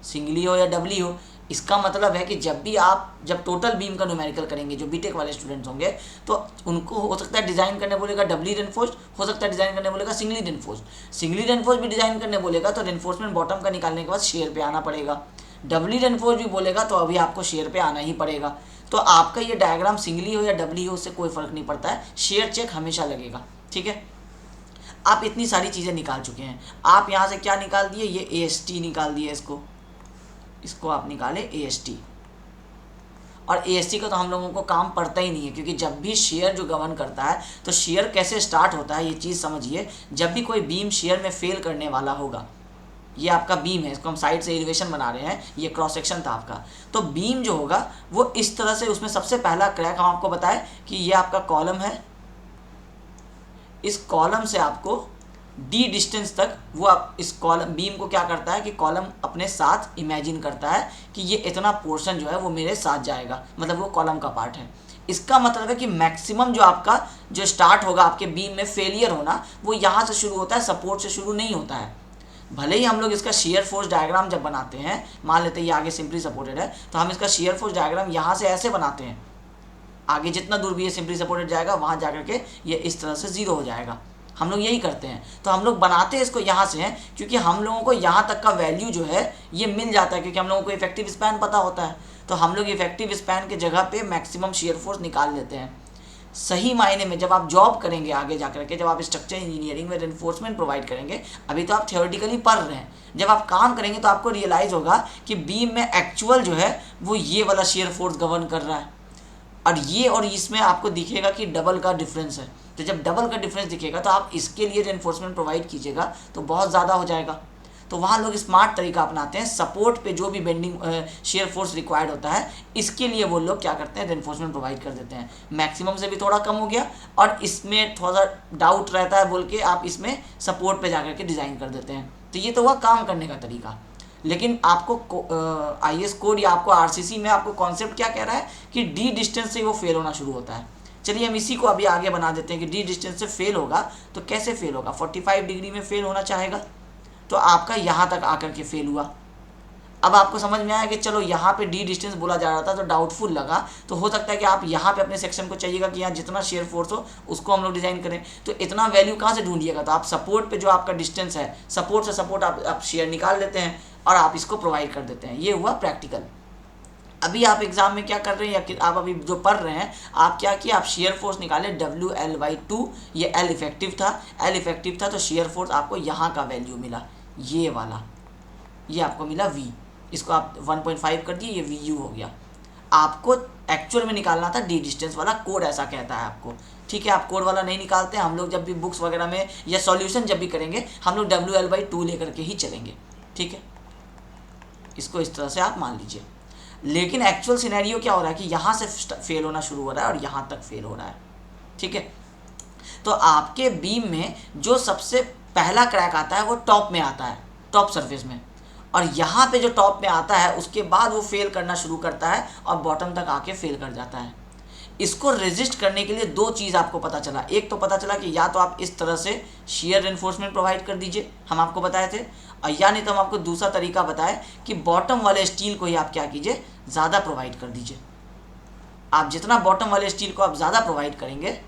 सिंगली हो या डबली हो। इसका मतलब है कि जब टोटल बीम का न्यूमेरिकल करेंगे, जो बीटेक वाले स्टूडेंट्स होंगे, तो उनको हो सकता है डिज़ाइन करने बोलेगा डबली रेनफोर्स, हो सकता है डिज़ाइन करने बोलेगा सिंगली रेनफोर्स। सिंगली रेनफोर्स भी डिज़ाइन करने बोलेगा तो रेनफोर्समेंट बॉटम का निकालने के बाद शेयर पे आना पड़ेगा। डबली रेनफोर्स भी बोलेगा तो अभी आपको शेयर पे आना ही पड़ेगा। तो आपका ये डायग्राम सिंगली हो या डबली हो, उससे कोई फ़र्क नहीं पड़ता है, शेयर चेक हमेशा लगेगा। ठीक है, आप इतनी सारी चीज़ें निकाल चुके हैं। आप यहाँ से क्या निकाल दिए, ये AST निकाल दिए, इसको आप निकाले AST। और AST का तो हम लोगों को काम पड़ता ही नहीं है, क्योंकि जब भी शेयर जो गवर्न करता है, तो शेयर कैसे स्टार्ट होता है ये चीज़ समझिए। जब भी कोई बीम शेयर में फेल करने वाला होगा, ये आपका बीम है, इसको हम साइड से एलिवेशन बना रहे हैं, ये क्रॉस सेक्शन था आपका, तो बीम जो होगा वो इस तरह से, उसमें सबसे पहला क्रैक हम आपको बताएं कि ये आपका कॉलम है, इस कॉलम से आपको डी डिस्टेंस तक वो आप इस कॉलम बीम को क्या करता है कि कॉलम अपने साथ इमेजिन करता है कि ये इतना पोर्शन जो है वो मेरे साथ जाएगा, मतलब वो कॉलम का पार्ट है। इसका मतलब है कि मैक्सिमम जो आपका जो स्टार्ट होगा आपके बीम में फेलियर होना, वो यहाँ से शुरू होता है, सपोर्ट से शुरू नहीं होता है। भले ही हम लोग इसका शेयर फोर्स डायग्राम जब बनाते हैं, मान लेते हैं ये आगे सिंपली सपोर्टेड है, तो हम इसका शेयर फोर्स डायग्राम यहाँ से ऐसे बनाते हैं, आगे जितना दूर भी ये सिंपली सपोर्टेड जाएगा वहाँ जा करके ये इस तरह से ज़ीरो हो जाएगा। हम लोग यही करते हैं। तो हम लोग बनाते हैं इसको यहाँ से हैं, क्योंकि हम लोगों को यहाँ तक का वैल्यू जो है ये मिल जाता है, क्योंकि हम लोगों को इफेक्टिव स्पैन पता होता है। तो हम लोग इफेक्टिव स्पैन के जगह पे मैक्सिमम शेयर फोर्स निकाल लेते हैं। सही मायने में जब आप जॉब करेंगे आगे जा करके, जब आप स्ट्रक्चर इंजीनियरिंग में रेनफोर्समेंट प्रोवाइड करेंगे, अभी तो आप थियोरेटिकली पढ़ रहे हैं, जब आप काम करेंगे तो आपको रियलाइज़ होगा कि बीम में एक्चुअल जो है वो ये वाला शेयर फोर्स गवर्न कर रहा है, और ये और इसमें आपको दिखेगा कि डबल का डिफरेंस है। तो जब डबल का डिफरेंस दिखेगा तो आप इसके लिए रेनफोर्समेंट प्रोवाइड कीजिएगा तो बहुत ज़्यादा हो जाएगा। तो वहाँ लोग स्मार्ट तरीका अपनाते हैं, सपोर्ट पे जो भी बेंडिंग शेयर फोर्स रिक्वायर्ड होता है इसके लिए वो लोग क्या करते हैं, रेनफोर्समेंट प्रोवाइड कर देते हैं। मैक्सिमम से भी थोड़ा कम हो गया, और इसमें थोड़ा सा डाउट रहता है बोल के आप इसमें सपोर्ट पे जाकर के डिज़ाइन कर देते हैं। तो ये तो हुआ काम करने का तरीका। लेकिन आपको IS कोड या आपको RCC में आपको कॉन्सेप्ट क्या कह रहा है कि डी डिस्टेंस से वो फेल होना शुरू होता है। चलिए हम इसी को अभी आगे बना देते हैं कि डी डिस्टेंस से फेल होगा तो कैसे फेल होगा। 45 डिग्री में फेल होना चाहेगा तो आपका यहाँ तक आकर के फेल हुआ। अब आपको समझ में आया कि चलो यहाँ पे डी डिस्टेंस बोला जा रहा था तो डाउटफुल लगा, तो हो सकता है कि आप यहाँ पे अपने सेक्शन को चाहिएगा कि यहाँ जितना शेयर फोर्स हो उसको हम लोग डिज़ाइन करें। तो इतना वैल्यू कहाँ से ढूंढिएगा, तो आप सपोर्ट पे जो आपका डिस्टेंस है, सपोर्ट से सपोर्ट आप शेयर निकाल लेते हैं और आप इसको प्रोवाइड कर देते हैं। ये हुआ प्रैक्टिकल। अभी आप एग्जाम में क्या कर रहे हैं, या आप अभी जो पढ़ रहे हैं, आप क्या किया, आप शेयर फोर्स निकाले WL/2, ये L इफेक्टिव था तो शेयर फोर्स आपको यहाँ का वैल्यू मिला, ये वाला, ये आपको मिला V, इसको आप 1.5 कर दिए, ये VU हो गया। आपको एक्चुअल में निकालना था डी डिस्टेंस वाला, कोड ऐसा कहता है आपको, ठीक है। आप कोड वाला नहीं निकालते, हम लोग जब भी बुक्स वगैरह में या सॉल्यूशन जब भी करेंगे हम लोग WL/2 लेकर के ही चलेंगे, ठीक है। इसको इस तरह से आप मान लीजिए। लेकिन एक्चुअल सिनेरियो क्या हो रहा है कि यहाँ से फेल होना शुरू हो रहा है और यहाँ तक फेल हो रहा है, ठीक है। तो आपके बीम में जो सबसे पहला क्रैक आता है वो टॉप में आता है, टॉप सरफेस में, और यहाँ पे जो टॉप में आता है उसके बाद वो फेल करना शुरू करता है और बॉटम तक आके फेल कर जाता है। इसको रेजिस्ट करने के लिए दो चीज़ आपको पता चला। एक तो पता चला कि या तो आप इस तरह से शेयर रेनफोर्समेंट प्रोवाइड कर दीजिए, हम आपको बताए थे, और या नहीं तो हम आपको दूसरा तरीका बताए कि बॉटम वाले स्टील को ही आप क्या कीजिए, ज़्यादा प्रोवाइड कर दीजिए। आप जितना बॉटम वाले स्टील को आप ज़्यादा प्रोवाइड करेंगे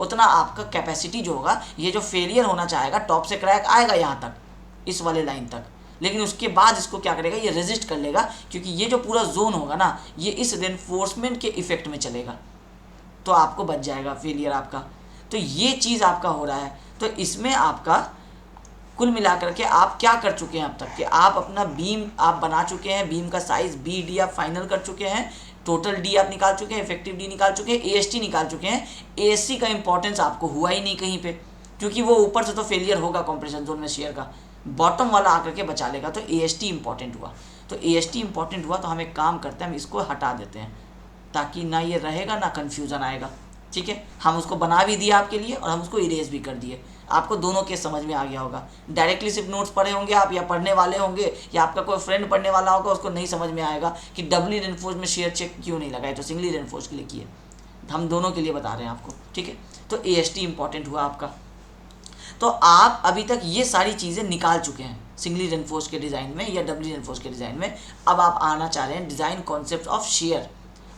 उतना आपका कैपेसिटी जो होगा, ये जो फेलियर होना चाहेगा, टॉप से क्रैक आएगा यहाँ तक, इस वाले लाइन तक, लेकिन उसके बाद इसको क्या करेगा, ये रेजिस्ट कर लेगा, क्योंकि ये जो पूरा जोन होगा ना, ये इस रेनफोर्समेंट के इफेक्ट में चलेगा, तो आपको बच जाएगा फेलियर आपका। तो ये चीज़ आपका हो रहा है। तो इसमें आपका कुल मिलाकर के आप क्या कर चुके हैं अब तक कि आप अपना बीम आप बना चुके हैं, बीम का साइज़ BD आप फाइनल कर चुके हैं, टोटल D आप निकाल चुके हैं, इफेक्टिव D निकाल चुके हैं, AST निकाल चुके हैं। ASC का इंपॉर्टेंस आपको हुआ ही नहीं कहीं पे, क्योंकि वो ऊपर से तो फेलियर होगा कंप्रेशन जोन में शेयर का, बॉटम वाला आकर के बचा लेगा, तो AST इंपॉर्टेंट हुआ। तो AST इंपॉर्टेंट हुआ तो हम एक काम करते हैं, हम इसको हटा देते हैं ताकि ना ये रहेगा ना कन्फ्यूज़न आएगा, ठीक है। हम उसको बना भी दिया आपके लिए और हम उसको इरेज भी कर दिए। आपको दोनों केस समझ में आ गया होगा। डायरेक्टली सिर्फ नोट्स पढ़े होंगे आप, या पढ़ने वाले होंगे, या आपका कोई फ्रेंड पढ़ने वाला होगा, उसको नहीं समझ में आएगा कि डबली रेनफोर्स में शेयर चेक क्यों नहीं लगाए, तो सिंगली रेनफोर्स के लिए किए। हम दोनों के लिए बता रहे हैं आपको, ठीक है। तो AST इंपॉर्टेंट हुआ आपका। तो आप अभी तक ये सारी चीज़ें निकाल चुके हैं सिंगली रेनफोर्स के डिज़ाइन में या डबली रेनफोर्स के डिज़ाइन में। अब आप आना चाह रहे हैं डिज़ाइन कॉन्सेप्ट ऑफ शेयर।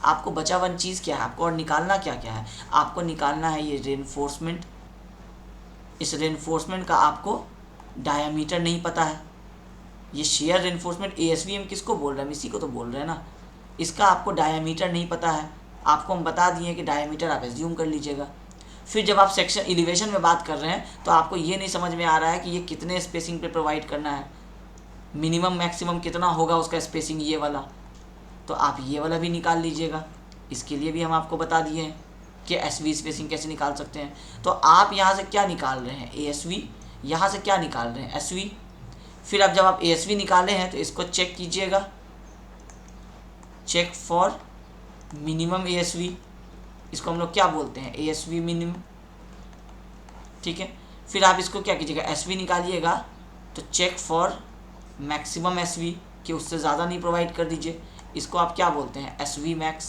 आपको बचा वन चीज़ क्या है, आपको और निकालना क्या क्या है, आपको निकालना है ये रेनफोर्समेंट। इस रेनफोर्समेंट का आपको डायामीटर नहीं पता है। ये शेयर रेनफोर्समेंट ASVM किसको बोल रहे हैं, हम इसी को तो बोल रहे हैं ना। इसका आपको डायामीटर नहीं पता है, आपको हम बता दिए कि डायामीटर आप एज्यूम कर लीजिएगा। फिर जब आप सेक्शन एलिवेशन में बात कर रहे हैं तो आपको ये नहीं समझ में आ रहा है कि ये कितने स्पेसिंग पे प्रोवाइड करना है, मिनिमम मैक्सिमम कितना होगा उसका स्पेसिंग, ये वाला। तो आप ये वाला भी निकाल लीजिएगा। इसके लिए भी हम आपको बता दिए हैं कि SV स्पेसिंग कैसे निकाल सकते हैं। तो आप यहाँ से क्या निकाल रहे हैं, ASV, यहाँ से क्या निकाल रहे हैं, SV। फिर अब जब आप ASV निकाले हैं तो इसको चेक कीजिएगा, चेक फॉर मिनिमम ASV, इसको हम लोग क्या बोलते हैं, ASV मिनिमम, ठीक है। फिर आप इसको क्या कीजिएगा, SV निकालिएगा तो चेक फॉर मैक्सिमम SV, कि उससे ज़्यादा नहीं प्रोवाइड कर दीजिए। इसको आप क्या बोलते हैं, SV मैक्स।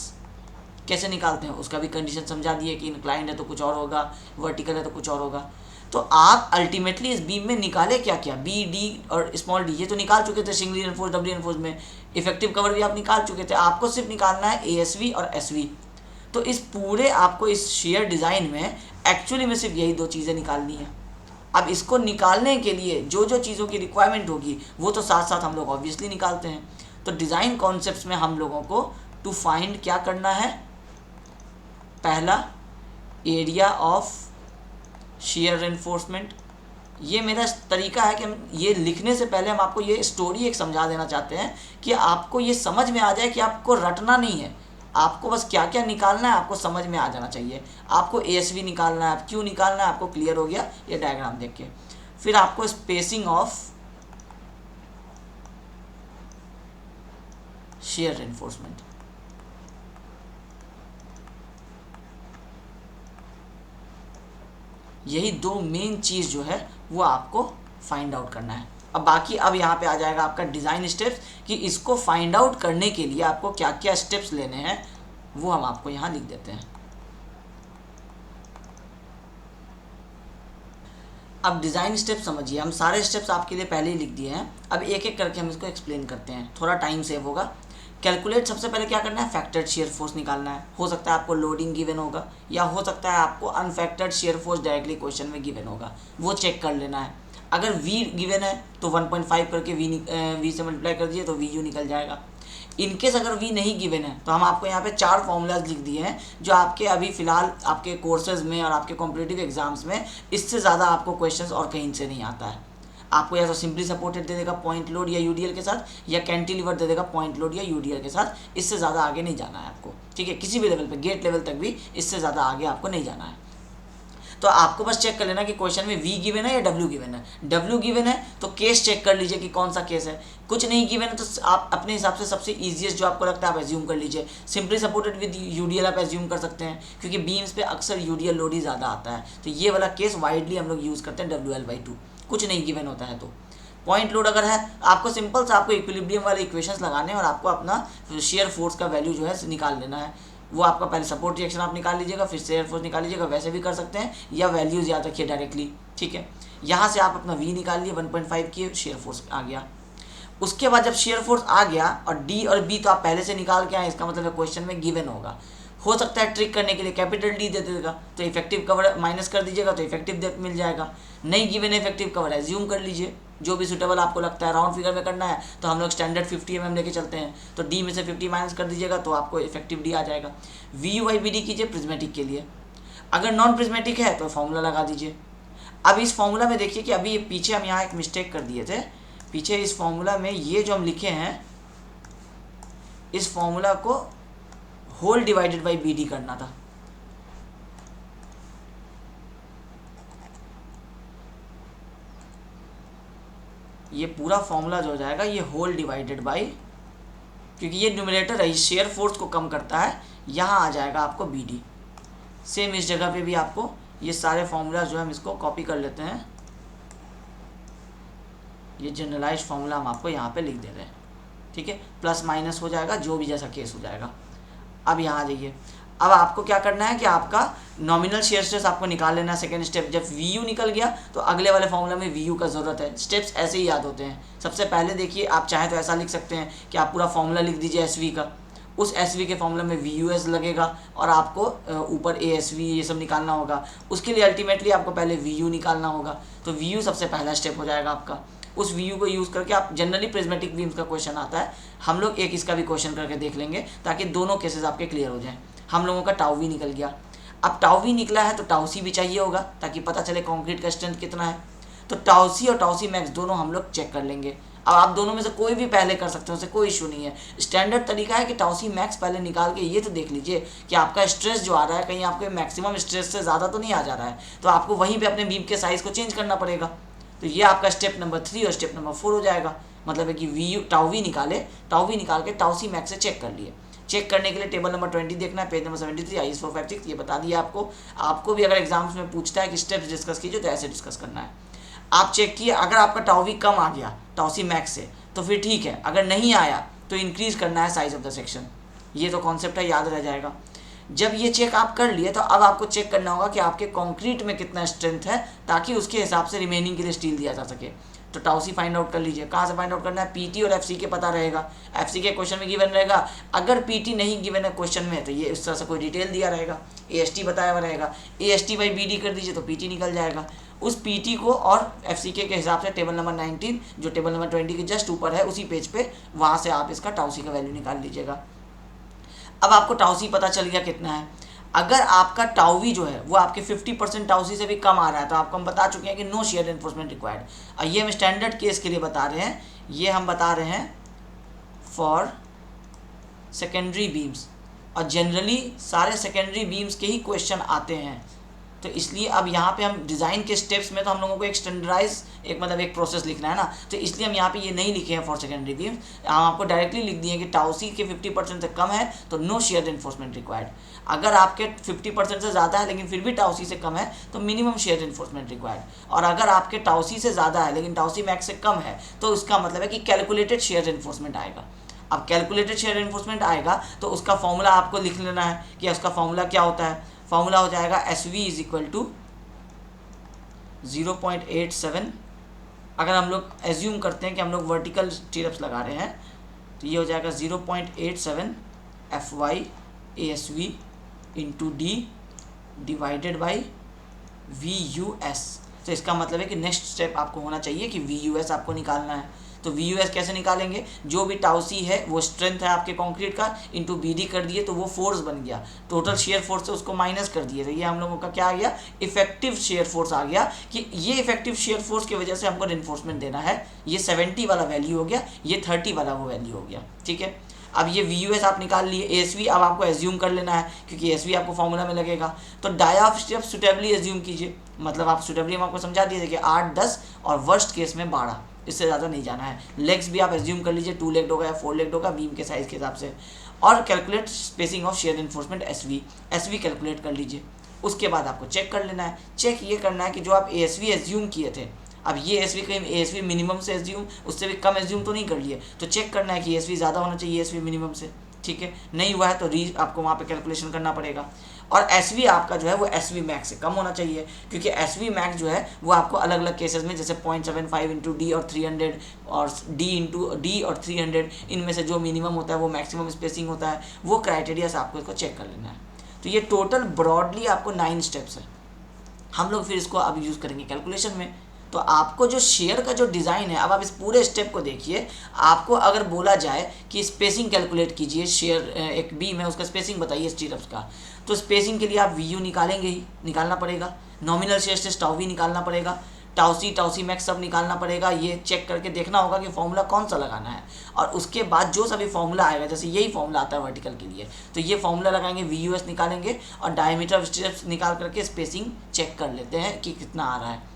कैसे निकालते हैं उसका भी कंडीशन समझा दिए कि इंक्लाइंड है तो कुछ और होगा, वर्टिकल है तो कुछ और होगा। तो आप अल्टीमेटली इस बीम में निकाले क्या क्या, BD और स्मॉल d, ये तो निकाल चुके थे सिंगली रेनफोर्स डबली रेनफोर्स में। इफेक्टिव कवर भी आप निकाल चुके थे, आपको सिर्फ निकालना है ASV और SV। तो इस पूरे आपको इस शेयर डिज़ाइन में एक्चुअली में सिर्फ यही दो चीज़ें निकालनी है। अब इसको निकालने के लिए जो जो चीज़ों की रिक्वायरमेंट होगी वो तो साथ साथ हम लोग ऑब्वियसली निकालते हैं। तो डिज़ाइन कॉन्सेप्ट्स में हम लोगों को टू फाइंड क्या करना है, पहला एरिया ऑफ shear reinforcement। ये मेरा तरीका है कि हम ये लिखने से पहले हम आपको ये स्टोरी एक समझा देना चाहते हैं कि आपको ये समझ में आ जाए कि आपको रटना नहीं है, आपको बस क्या क्या निकालना है आपको समझ में आ जाना चाहिए। आपको ASV निकालना है, क्यों निकालना है आपको क्लियर हो गया ये डायग्राम देख के। फिर आपको स्पेसिंग ऑफ shear reinforcement, यही दो मेन चीज़ जो है वो आपको फाइंड आउट करना है। अब बाकी अब यहाँ पे आ जाएगा आपका डिज़ाइन स्टेप्स कि इसको फाइंड आउट करने के लिए आपको क्या क्या स्टेप्स लेने हैं वो हम आपको यहाँ लिख देते हैं। अब डिज़ाइन स्टेप समझिए, हम सारे स्टेप्स आपके लिए पहले ही लिख दिए हैं, अब एक एक करके हम इसको एक्सप्लेन करते हैं, थोड़ा टाइम सेव होगा। कैलकुलेट सबसे पहले क्या करना है, फैक्टर्ड शेयर फोर्स निकालना है। हो सकता है आपको लोडिंग गिवन होगा या हो सकता है आपको unfactored shear force directly question में गिवन होगा, वो चेक कर लेना है। अगर वी गिवन है तो 1.5 करके वी से मल्टीप्लाई कर दिए तो वी यू निकल जाएगा। इनकेस अगर वी नहीं गिवन है तो हम आपको यहाँ पे 4 फॉर्मूलाज लिख दिए हैं जो आपके अभी फ़िलहाल आपके कोर्सेज में और आपके कॉम्पिटिटिव एग्जाम्स में इससे ज़्यादा आपको क्वेश्चंस और कहीं से नहीं आता है। आपको या तो सिंपली सपोर्टेड दे देगा पॉइंट लोड या यूडीएल के साथ, या कैंटिलीवर दे देगा पॉइंट लोड या यूडीएल के साथ, इससे ज़्यादा आगे नहीं जाना है आपको, ठीक है। किसी भी लेवल पे, गेट लेवल तक भी इससे ज़्यादा आगे आपको नहीं जाना है। तो आपको बस चेक कर लेना कि क्वेश्चन में वी गिवन है या डब्ल्यू गिवन है। डब्ल्यू गिवन है तो केस चेक कर लीजिए कि कौन सा केस है। कुछ नहीं गिवन है तो आप अपने हिसाब से सबसे ईजिएस्ट जो आपको लगता है आप एज्यूम कर लीजिए। सिंपली सपोर्टेड विद यूडीएल आप एज्यूम कर सकते हैं क्योंकि बीम्स पे अक्सर यूडीएल लोड ही ज़्यादा आता है, तो ये वाला केस वाइडली हम लोग यूज़ करते हैं WL/2। कुछ नहीं गिवन होता है तो पॉइंट लोड अगर है आपको सिंपल से आपको इक्विलिब्रियम वाले इक्वेशंस लगाने हैं और आपको अपना शेयर फोर्स का वैल्यू जो है निकाल लेना है। वो आपका पहले सपोर्ट रिएक्शन आप निकाल लीजिएगा, फिर शेयर फोर्स निकाल लीजिएगा, वैसे भी कर सकते हैं या वैल्यूज़ याद रखिए डायरेक्टली, ठीक है। यहाँ से आप अपना वी निकाल लिए, 1.5 की शेयर फोर्स आ गया। उसके बाद जब शेयर फोर्स आ गया और डी और बी तो आप पहले से निकाल के आए, इसका मतलब क्वेश्चन में गिवन होगा। हो सकता है ट्रिक करने के लिए कैपिटल डी दे देगा तो इफेक्टिव कवर माइनस कर दीजिएगा तो इफेक्टिव डेप्थ मिल जाएगा। नहीं गिवन इफेक्टिव कवर एज्यूम कर लीजिए, जो भी सूटेबल आपको लगता है। राउंड फिगर में करना है तो हम लोग स्टैंडर्ड 50 mm लेके चलते हैं, तो डी में से 50 माइनस कर दीजिएगा तो आपको इफेक्टिव डी आ जाएगा। VU/BD कीजिए प्रिज्मेटिक के लिए, अगर नॉन प्रिज्मेटिक है तो फॉर्मूला लगा दीजिए। अब इस फॉर्मूला में देखिए कि अभी ये पीछे हम यहाँ एक मिस्टेक कर दिए थे। पीछे इस फॉर्मूला में ये जो हम लिखे हैं, इस फॉर्मूला को होल डिवाइडेड बाई BD करना था। ये पूरा फॉर्मूला जो हो जाएगा ये होल डिवाइडेड बाई, क्योंकि ये न्यूमरेटर है, शेयर फोर्स को कम करता है, यहाँ आ जाएगा आपको BD। सेम इस जगह पे भी आपको ये सारे फॉर्मूला जो है हम इसको कॉपी कर लेते हैं। ये जनरलाइज फॉर्मूला हम आपको यहाँ पे लिख दे रहे हैं, ठीक है। प्लस माइनस हो जाएगा जो भी जैसा केस हो जाएगा। अब यहाँ आ जाइए, अब आपको क्या करना है कि आपका नॉमिनल शेयर स्ट्रेस आपको निकाल लेना है। सेकंड स्टेप, जब VU निकल गया तो अगले वाले फॉर्मूला में VU का ज़रूरत है। स्टेप्स ऐसे ही याद होते हैं। सबसे पहले देखिए, आप चाहें तो ऐसा लिख सकते हैं कि आप पूरा फॉर्मूला लिख दीजिए SV का, उस SV के फॉर्मूला में VUS लगेगा और आपको ऊपर ASV ये सब निकालना होगा। उसके लिए अल्टीमेटली आपको पहले VU निकालना होगा, तो VU सबसे पहला स्टेप हो जाएगा आपका। उस VU को यूज़ करके आप जनरली प्रिज्मेटिक बीम्स का क्वेश्चन आता है, हम लोग एक इसका भी क्वेश्चन करके देख लेंगे ताकि दोनों केसेस आपके क्लियर हो जाएं। हम लोगों का टाउ V निकल गया, अब टाउ V निकला है तो टाउ C भी चाहिए होगा ताकि पता चले कंक्रीट का स्ट्रेंथ कितना है। तो टाउ C और टाउ C मैक्स दोनों हम लोग चेक कर लेंगे। अब आप दोनों में से कोई भी पहले कर सकते हो, उससे कोई इशू नहीं है। स्टैंडर्ड तरीका है कि टाउ C मैक्स पहले निकाल के ये तो देख लीजिए कि आपका स्ट्रेस जो आ रहा है कहीं आपके मैक्सिमम स्ट्रेस से ज़्यादा तो नहीं आ जा रहा है, तो आपको वहीं पर अपने बीम के साइज़ को चेंज करना पड़ेगा। तो ये आपका स्टेप नंबर 3 और स्टेप नंबर 4 हो जाएगा। मतलब है कि टाउ V निकाले, टाउ V निकाल के टाउ C मैक्स से चेक कर लिए। चेक करने के लिए टेबल नंबर 20 देखना है, पेज नंबर 73 IS 456, ये बता दिया आपको। आपको भी अगर एग्जाम्स में पूछता है कि स्टेप्स डिस्कस कीजिए तो ऐसे डिस्कस करना है। आप चेक किए, अगर आपका टाउ V कम आ गया टाउ C मैक्स से तो फिर ठीक है, अगर नहीं आया तो इंक्रीज करना है साइज ऑफ द सेक्शन। ये तो कॉन्सेप्ट है, याद रह जाएगा। जब ये चेक आप कर लिए तो अब आपको चेक करना होगा कि आपके कंक्रीट में कितना स्ट्रेंथ है ताकि उसके हिसाब से रिमेनिंग के लिए स्टील दिया जा सके। तो टाउ C फाइंड आउट कर लीजिए। कहाँ से फाइंड आउट करना है, PT और FC के पता रहेगा। FC के क्वेश्चन में गिवन रहेगा, अगर PT नहीं गिवन है क्वेश्चन में तो ये इस तरह से कोई डिटेल दिया रहेगा, AST बताया हुआ रहेगा। AST/BD कर दीजिए तो PT निकल जाएगा। उस PT को और FC के हिसाब से टेबल नंबर 19 जो टेबल नंबर 20 के जस्ट ऊपर है उसी पेज पे, वहाँ से आप इसका टाउ C का वैल्यू निकाल लीजिएगा। अब आपको टाउ C पता चल गया कितना है। अगर आपका टाउवी जो है वो आपके 50% टाउसी से भी कम आ रहा है तो आपको हम बता चुके हैं कि नो शेयर एनफोर्समेंट रिक्वायर्ड। और ये हम स्टैंडर्ड केस के लिए बता रहे हैं, ये हम बता रहे हैं फॉर सेकेंडरी बीम्स, और जनरली सारे सेकेंडरी बीम्स के ही क्वेश्चन आते हैं। तो इसलिए अब यहाँ पे हम डिज़ाइन के स्टेप्स में तो हम लोगों को एक स्टैंडर्डाइज एक प्रोसेस लिखना है ना, तो इसलिए हम यहाँ पे ये नहीं लिखे हैं फॉर सेकेंडरी बीम, हम आपको डायरेक्टली लिख दिए कि टाउसी के 50% से कम है तो नो शेयर एनफोर्समेंट रिक्वायर्ड। अगर आपके 50% से ज़्यादा है लेकिन फिर भी टाउसी से कम है तो मिनिमम शेयर एनफोर्समेंट रिक्वायर्ड। और अगर आपके टाउसी से ज़्यादा है लेकिन टाउसी मैक्स से कम है तो उसका मतलब है कि कैलकुलेटेड शेयर एनफोर्समेंट आएगा। अब कैलकुलेटेड शेयर एनफोर्समेंट आएगा तो उसका फॉर्मूला आपको लिख लेना है कि उसका फॉर्मूला क्या होता है। फॉर्मूला हो जाएगा SV इज इक्वल टू 0.87। अगर हम लोग एज्यूम करते हैं कि हम लोग वर्टिकल स्टीरअप्स लगा रहे हैं तो ये हो जाएगा 0.87 FY ASV into D divided by VUS। तो इसका मतलब है कि नेक्स्ट स्टेप आपको होना चाहिए कि VUS आपको निकालना है। तो VUS कैसे निकालेंगे, जो भी टाउसी है वो स्ट्रेंथ है आपके कंक्रीट का इंटू BD कर दिए तो वो फोर्स बन गया, टोटल शेयर फोर्स से उसको माइनस कर दिए तो ये हम लोगों का क्या आ गया, इफेक्टिव शेयर फोर्स आ गया। कि ये इफेक्टिव शेयर फोर्स की वजह से हमको रेनफोर्समेंट देना है, ये 70 वाला वैल्यू हो गया, ये 30 वाला वो वैल्यू हो गया। ठीक है, अब ये VUS आप निकाल लिए, ASV अब आपको एज्यूम कर लेना है क्योंकि ASV आपको फॉर्मूला में लगेगा। तो डायाफ स्टेप सुटेबली एज्यूम कीजिए, मतलब आप सुटेबली हम आपको समझा दिए कि 8, 10 और वर्स्ट केस में 12, इससे ज़्यादा नहीं जाना है। लेग्स भी आप एज्यूम कर लीजिए 2 लेग्ड होगा या 4 लेग्ड होगा बीम के साइज़ के हिसाब से। और calculate spacing of share enforcement SV calculate कर लीजिए। उसके बाद आपको चेक कर लेना है, चेक ये करना है कि जो आप ASV एज्यूम किए थे, अब ये ASV कहीं ASV मिनिमम से एज्यूम उससे भी कम एज्यूम तो नहीं कर लिए, तो चेक करना है कि ASV ज़्यादा होना चाहिए ASV मिनिमम से। ठीक है, नहीं हुआ है तो आपको वहाँ पे कैलकुलेशन करना पड़ेगा। और SV आपका जो है वो SV मैक्स से कम होना चाहिए क्योंकि SV मैक्स जो है वो आपको अलग अलग केसेस में जैसे 0.75 इंटू D और 300 और D इंटू D और 300 इनमें से जो मिनिमम होता है वो मैक्सिमम स्पेसिंग होता है, वो क्राइटेरिया से आपको इसको चेक कर लेना है। तो ये टोटल ब्रॉडली आपको 9 स्टेप्स है। हम लोग फिर इसको अब यूज़ करेंगे कैलकुलेशन में। तो आपको जो शेयर का जो डिज़ाइन है, अब आप इस पूरे स्टेप को देखिए, आपको अगर बोला जाए कि स्पेसिंग कैलकुलेट कीजिए, शेयर एक बीम है उसका स्पेसिंग बताइए स्टीरअप्स का, तो स्पेसिंग के लिए आप VU निकालेंगे ही, निकालना पड़ेगा, नॉमिनल शेयर से टाउवी निकालना पड़ेगा, टाउसी मैक्स सब निकालना पड़ेगा। ये चेक करके देखना होगा कि फॉर्मूला कौन सा लगाना है, और उसके बाद जो सभी फॉर्मूला आएगा, जैसे यही फॉर्मूला आता है वर्टिकल के लिए, तो ये फॉर्मूला लगाएंगे, VUS निकालेंगे और डायमीटर स्टेप्स निकाल करके स्पेसिंग चेक कर लेते हैं कि कितना आ रहा है।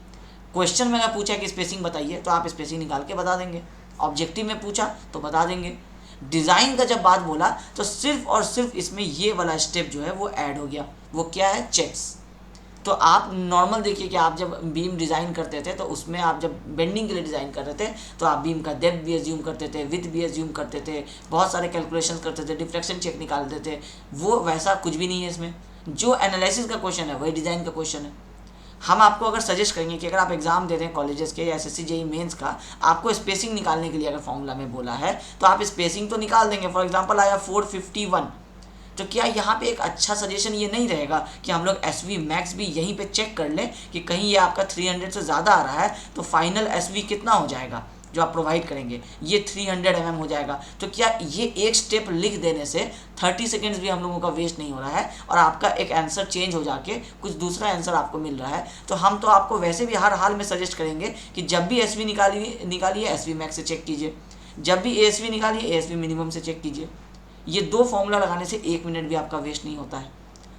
क्वेश्चन में अगर पूछा कि स्पेसिंग बताइए तो आप स्पेसिंग निकाल के बता देंगे, ऑब्जेक्टिव में पूछा तो बता देंगे। डिज़ाइन का जब बात बोला तो सिर्फ और सिर्फ इसमें ये वाला स्टेप जो है वो ऐड हो गया, वो क्या है, चेक्स। तो आप नॉर्मल देखिए कि आप जब बीम डिज़ाइन करते थे तो उसमें आप जब बेंडिंग के लिए डिज़ाइन कर रहे थे तो आप बीम का डेप्थ भी एज्यूम करते थे, विड्थ भी एज्यूम करते थे, बहुत सारे कैलकुलेशन करते थे, डिफ्लेक्शन चेक निकालते थे। वो वैसा कुछ भी नहीं है इसमें। जो एनालिसिस का क्वेश्चन है वही डिज़ाइन का क्वेश्चन है। हम आपको अगर सजेस्ट करेंगे कि अगर आप एग्जाम दे रहे हैं कॉलेजेस के या SSC JEE मेंस का, आपको स्पेसिंग निकालने के लिए अगर फॉर्मूला में बोला है तो आप स्पेसिंग तो निकाल देंगे। फॉर एग्जांपल आया 451, तो क्या यहाँ पे एक अच्छा सजेशन ये नहीं रहेगा कि हम लोग SV मैक्स भी यहीं पे चेक कर लें कि कहीं ये आपका 300 से ज़्यादा आ रहा है तो फाइनल SV कितना हो जाएगा जो आप प्रोवाइड करेंगे, ये 300 mm हो जाएगा। तो क्या ये एक स्टेप लिख देने से 30 सेकेंड्स भी हम लोगों का वेस्ट नहीं हो रहा है और आपका एक आंसर चेंज हो जाके कुछ दूसरा आंसर आपको मिल रहा है। तो हम तो आपको वैसे भी हर हाल में सजेस्ट करेंगे कि जब भी SV निकालिए SV मैक्स से चेक कीजिए, जब भी ASV निकालिए ASV मिनिमम से चेक कीजिए। ये 2 फॉर्मूला लगाने से 1 मिनट भी आपका वेस्ट नहीं होता है।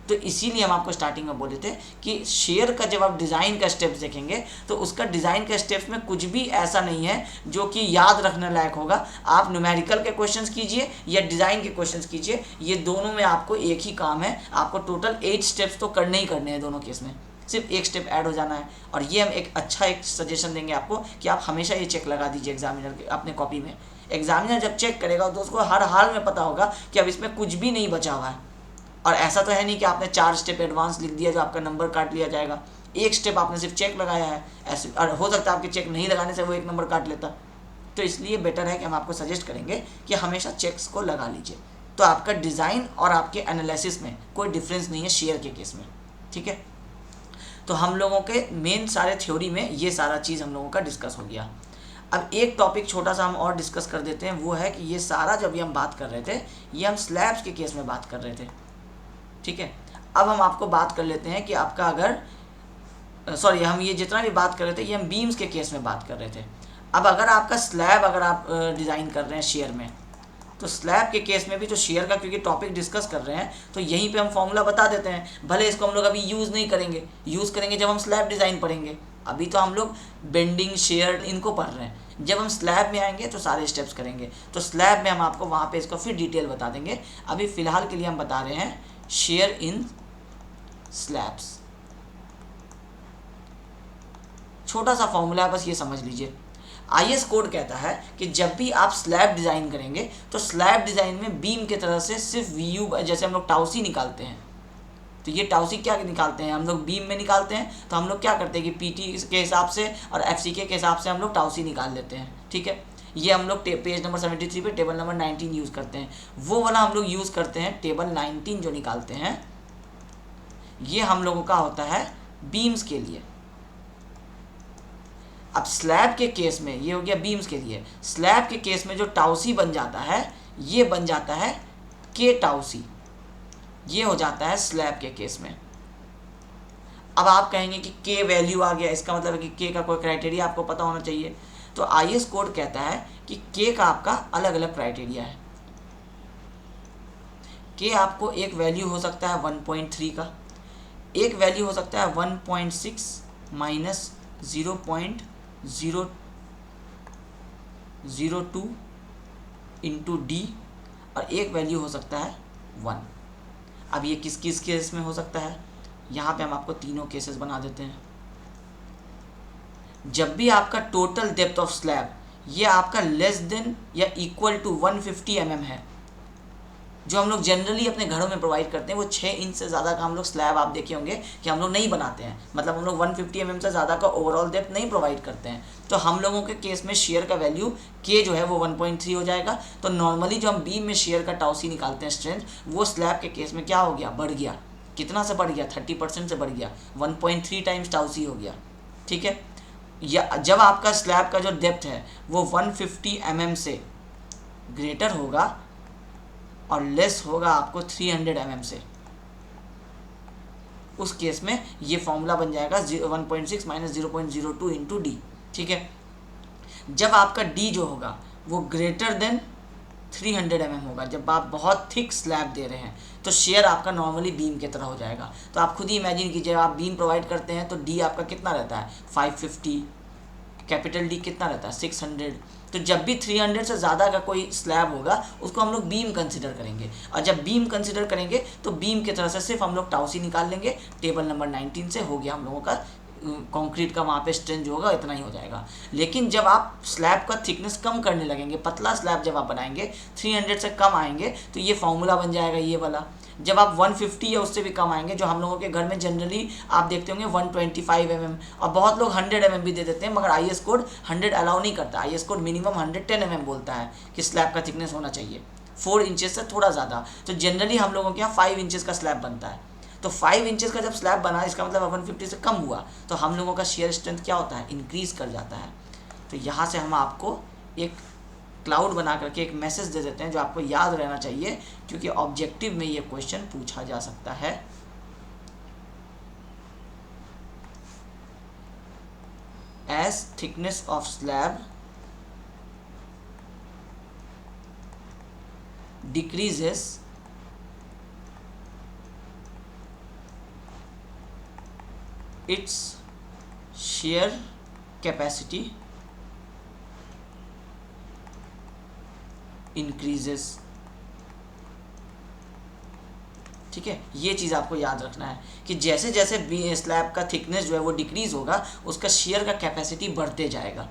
तो इसीलिए हम आपको स्टार्टिंग में बोले थे कि शेयर का जब आप डिज़ाइन का स्टेप्स देखेंगे तो उसका डिज़ाइन के स्टेप्स में कुछ भी ऐसा नहीं है जो कि याद रखने लायक होगा। आप न्यूमेरिकल के क्वेश्चंस कीजिए या डिज़ाइन के क्वेश्चंस कीजिए, ये दोनों में आपको एक ही काम है, आपको टोटल 8 स्टेप्स तो करने ही करने हैं। दोनों केस में सिर्फ एक स्टेप ऐड हो जाना है। और ये हम एक सजेशन देंगे आपको कि आप हमेशा ये चेक लगा दीजिए एग्जामिनर के अपने कॉपी में। एग्जामिनर जब चेक करेगा तो उसको हर हाल में पता होगा कि अब इसमें कुछ भी नहीं बचा हुआ है। और ऐसा तो है नहीं कि आपने 4 स्टेप एडवांस लिख दिया जो आपका नंबर काट लिया जाएगा। एक स्टेप आपने सिर्फ चेक लगाया है, ऐसे और हो सकता है आपके चेक नहीं लगाने से वो 1 नंबर काट लेता। तो इसलिए बेटर है कि हम आपको सजेस्ट करेंगे कि हमेशा चेक्स को लगा लीजिए, तो आपका डिज़ाइन और आपके एनालिसिस में कोई डिफरेंस नहीं है शेयर के केस में। ठीक है, तो हम लोगों के मेन सारे थ्योरी में ये सारा चीज़ हम लोगों का डिस्कस हो गया। अब एक टॉपिक छोटा सा हम और डिस्कस कर देते हैं, वो है कि ये सारा जब हम बात कर रहे थे ये हम स्लैब्स के केस में बात कर रहे थे। ठीक है, अब हम आपको बात कर लेते हैं कि आपका अगर सॉरी हम ये जितना भी बात कर रहे थे ये हम बीम्स के केस में बात कर रहे थे। अब अगर आपका स्लैब अगर आप डिज़ाइन कर रहे हैं शेयर में, तो स्लैब के केस में भी जो शेयर का क्योंकि टॉपिक डिस्कस कर रहे हैं तो यहीं पे हम फॉर्मूला बता देते हैं। भले इसको हम लोग अभी यूज़ नहीं करेंगे, यूज़ करेंगे जब हम स्लैब डिज़ाइन पढ़ेंगे। अभी तो हम लोग बेंडिंग शेयर इनको पढ़ रहे हैं, जब हम स्लैब में आएंगे तो सारे स्टेप्स करेंगे। तो स्लैब में हम आपको वहाँ पे इसको फिर डिटेल बता देंगे। अभी फ़िलहाल के लिए हम बता रहे हैं शेयर इन स्लैब्स। छोटा सा फॉर्मूला है, बस ये समझ लीजिए। आईएस कोड कहता है कि जब भी आप स्लैब डिज़ाइन करेंगे तो स्लैब डिज़ाइन में बीम के तरह से सिर्फ वीयू, जैसे हम लोग टाउसी निकालते हैं, तो ये टाउसी क्या निकालते हैं हम लोग बीम में निकालते हैं। तो हम लोग क्या करते हैं कि पीटी के हिसाब से और एफसीके के हिसाब से हम लोग टाउसी निकाल लेते हैं। ठीक है, ये हम लोग पेज नंबर 73 पे टेबल नंबर 19 यूज़ करते हैं। वो वाला हम लोग यूज़ करते हैं टेबल 19 जो निकालते हैं, ये हम लोगों का होता है बीम्स के लिए। अब स्लैब के केस में ये हो गया बीम्स के लिए। स्लैब के केस में जो टाउसी बन जाता है ये बन जाता है के टाउसी, ये हो जाता है स्लैब के केस में। अब आप कहेंगे कि के वैल्यू आ गया, इसका मतलब है कि के का कोई क्राइटेरिया आपको पता होना चाहिए। तो आईएस कोड कहता है कि के का आपका अलग अलग क्राइटेरिया है। के आपको एक वैल्यू हो सकता है 1.3 का, एक वैल्यू हो सकता है 1.6 माइनस 0.002 इंटू डी, और एक वैल्यू हो सकता है 1। अब ये किस किस केस में हो सकता है, यहाँ पे हम आपको तीनों केसेस बना देते हैं। जब भी आपका टोटल डेप्थ ऑफ स्लैब ये आपका लेस देन या इक्वल टू 150 mm है, जो हम लोग जनरली अपने घरों में प्रोवाइड करते हैं, वो 6 इंच से ज़्यादा का हम लोग स्लैब आप देखे होंगे कि हम लोग नहीं बनाते हैं। मतलब हम लोग 150 mm से ज़्यादा का ओवरऑल डेप्थ नहीं प्रोवाइड करते हैं। तो हम लोगों के केस में शेयर का वैल्यू के जो है वो 1.3 हो जाएगा। तो नॉर्मली जो हम बीम में शेयर का टाउसी निकालते हैं स्ट्रेंथ, वो स्लैब के केस में क्या हो गया, बढ़ गया। कितना से बढ़ गया, 30% से बढ़ गया, 1.3 टाइम्स टाउसी हो गया। ठीक है, या जब आपका स्लैब का जो डेप्थ है वो 150 mm से ग्रेटर होगा और लेस होगा आपको 300 mm से, उस केस में ये फॉर्मूला बन जाएगा 1.6 माइनस 0.02 इंटू डी। ठीक है, जब आपका डी जो होगा वो ग्रेटर देन 300 mm होगा, जब आप बहुत थिक स्लैब दे रहे हैं, तो शेयर आपका नॉर्मली बीम की तरह हो जाएगा। तो आप खुद ही इमेजिन कीजिए, आप बीम प्रोवाइड करते हैं तो डी आपका कितना रहता है 550, कैपिटल डी कितना रहता है 600। तो जब भी 300 से ज़्यादा का कोई स्लैब होगा उसको हम लोग बीम कंसिडर करेंगे, और जब बीम कंसिडर करेंगे तो बीम की तरह से सिर्फ हम लोग टाउसी निकाल लेंगे। टेबल नंबर 19 से हो गया हम लोगों का कंक्रीट का वहाँ पे स्ट्रेंथ जो होगा इतना ही हो जाएगा। लेकिन जब आप स्लैब का थिकनेस कम करने लगेंगे, पतला स्लैब जब आप बनाएंगे 300 से कम आएंगे, तो ये फॉर्मूला बन जाएगा ये वाला। जब आप 150 या उससे भी कम आएंगे, जो हम लोगों के घर में जनरली आप देखते होंगे 125 mm, और बहुत लोग 100 mm भी दे देते हैं, मगर आईएस कोड 100 अलाउ नहीं करता। आईएस कोड मिनिमम 110 mm बोलता है कि स्लैब का थिकनेस होना चाहिए 4 इंचेस से थोड़ा ज़्यादा। तो जनरली हम लोगों के यहाँ 5 इंचेस का स्लैब बनता है। तो 5 इंचेस का जब स्लैब बना, इसका मतलब 150 से कम हुआ, तो हम लोगों का शेयर स्ट्रेंथ क्या होता है, इंक्रीज़ कर जाता है। तो यहाँ से हम आपको एक क्लाउड बना करके एक मैसेज दे देते हैं जो आपको याद रहना चाहिए, क्योंकि ऑब्जेक्टिव में ये क्वेश्चन पूछा जा सकता है। As thickness of slab decreases its shear capacity increases. ठीक है, ये चीज़ आपको याद रखना है कि जैसे जैसे स्लैब का थिकनेस जो है वो डिक्रीज़ होगा, उसका शेयर का कैपेसिटी बढ़ते जाएगा।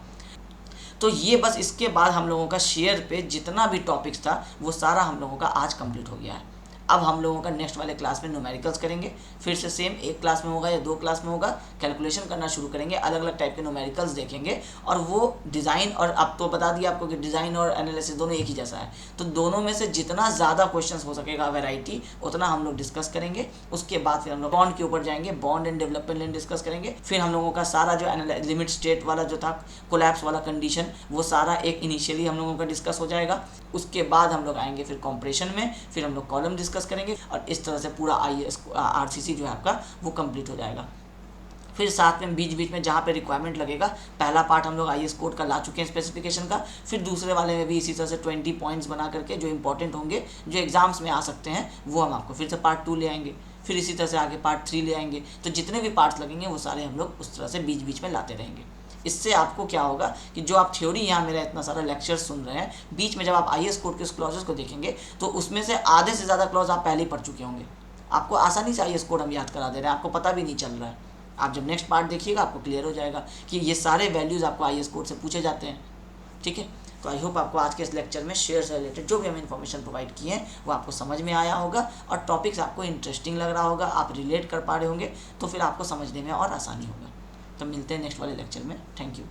तो ये बस इसके बाद हम लोगों का शेयर पे जितना भी टॉपिक्स था वो सारा हम लोगों का आज कंप्लीट हो गया है। अब हम लोगों का नेक्स्ट वाले क्लास में न्यूमेरिकल्स करेंगे, फिर से सेम एक क्लास में होगा या 2 क्लास में होगा, कैलकुलेशन करना शुरू करेंगे, अलग अलग टाइप के न्यूमेरिकल्स देखेंगे। और वो डिज़ाइन, और अब तो बता दिया आपको कि डिज़ाइन और एनालिसिस दोनों एक ही जैसा है, तो दोनों में से जितना ज़्यादा क्वेश्चंस हो सकेगा वैरायटी, उतना हम लोग डिस्कस करेंगे। उसके बाद फिर हम लोग बॉन्ड के ऊपर जाएंगे, bond and development line discuss करेंगे। फिर हम लोगों का सारा जो लिमिट स्टेट वाला जो था, कोलैप्स वाला कंडीशन, वो सारा एक इनिशियली हम लोगों का डिस्कस हो जाएगा। उसके बाद हम लोग आएंगे फिर कॉम्प्रेशन में, फिर हम लोग कॉलम डिस्कस डिस्कस करेंगे और इस तरह से पूरा IAS RCC जो है आपका वो कंप्लीट हो जाएगा। फिर साथ में बीच बीच में जहाँ पे रिक्वायरमेंट लगेगा, पहला पार्ट हम लोग IAS कोड का ला चुके हैं स्पेसिफिकेशन का, फिर दूसरे वाले में भी इसी तरह से 20 पॉइंट्स बना करके जो इंपॉर्टेंट होंगे, जो एग्जाम्स में आ सकते हैं, वो हम आपको फिर से पार्ट 2 ले आएंगे, फिर इसी तरह से आगे पार्ट 3 ले आएंगे। तो जितने भी पार्ट्स लगेंगे वो सारे हम लोग उस तरह से बीच बीच में लाते रहेंगे। इससे आपको क्या होगा कि जो आप थ्योरी यहाँ मेरा इतना सारा लेक्चर सुन रहे हैं, बीच में जब आप IAS कोड के उस क्लॉजेस को देखेंगे तो उसमें से आधे से ज़्यादा क्लॉज आप पहले ही पढ़ चुके होंगे। आपको आसानी से IAS कोड हम याद करा दे रहे हैं, आपको पता भी नहीं चल रहा है। आप जब नेक्स्ट पार्ट देखिएगा आपको क्लियर हो जाएगा कि ये सारे वैल्यूज़ आपको IAS कोड से पूछे जाते हैं। ठीक है, तो आई होप आपको आज के इस लेक्चर में शेयर से रिलेटेड जो भी हम इन्फॉर्मेशन प्रोवाइड किए हैं वो आपको समझ में आया होगा और टॉपिक्स आपको इंटरेस्टिंग लग रहा होगा, आप रिलेट कर पा रहे होंगे, तो फिर आपको समझने में और आसानी होगा। तो मिलते हैं नेक्स्ट वाले लेक्चर में। Thank you.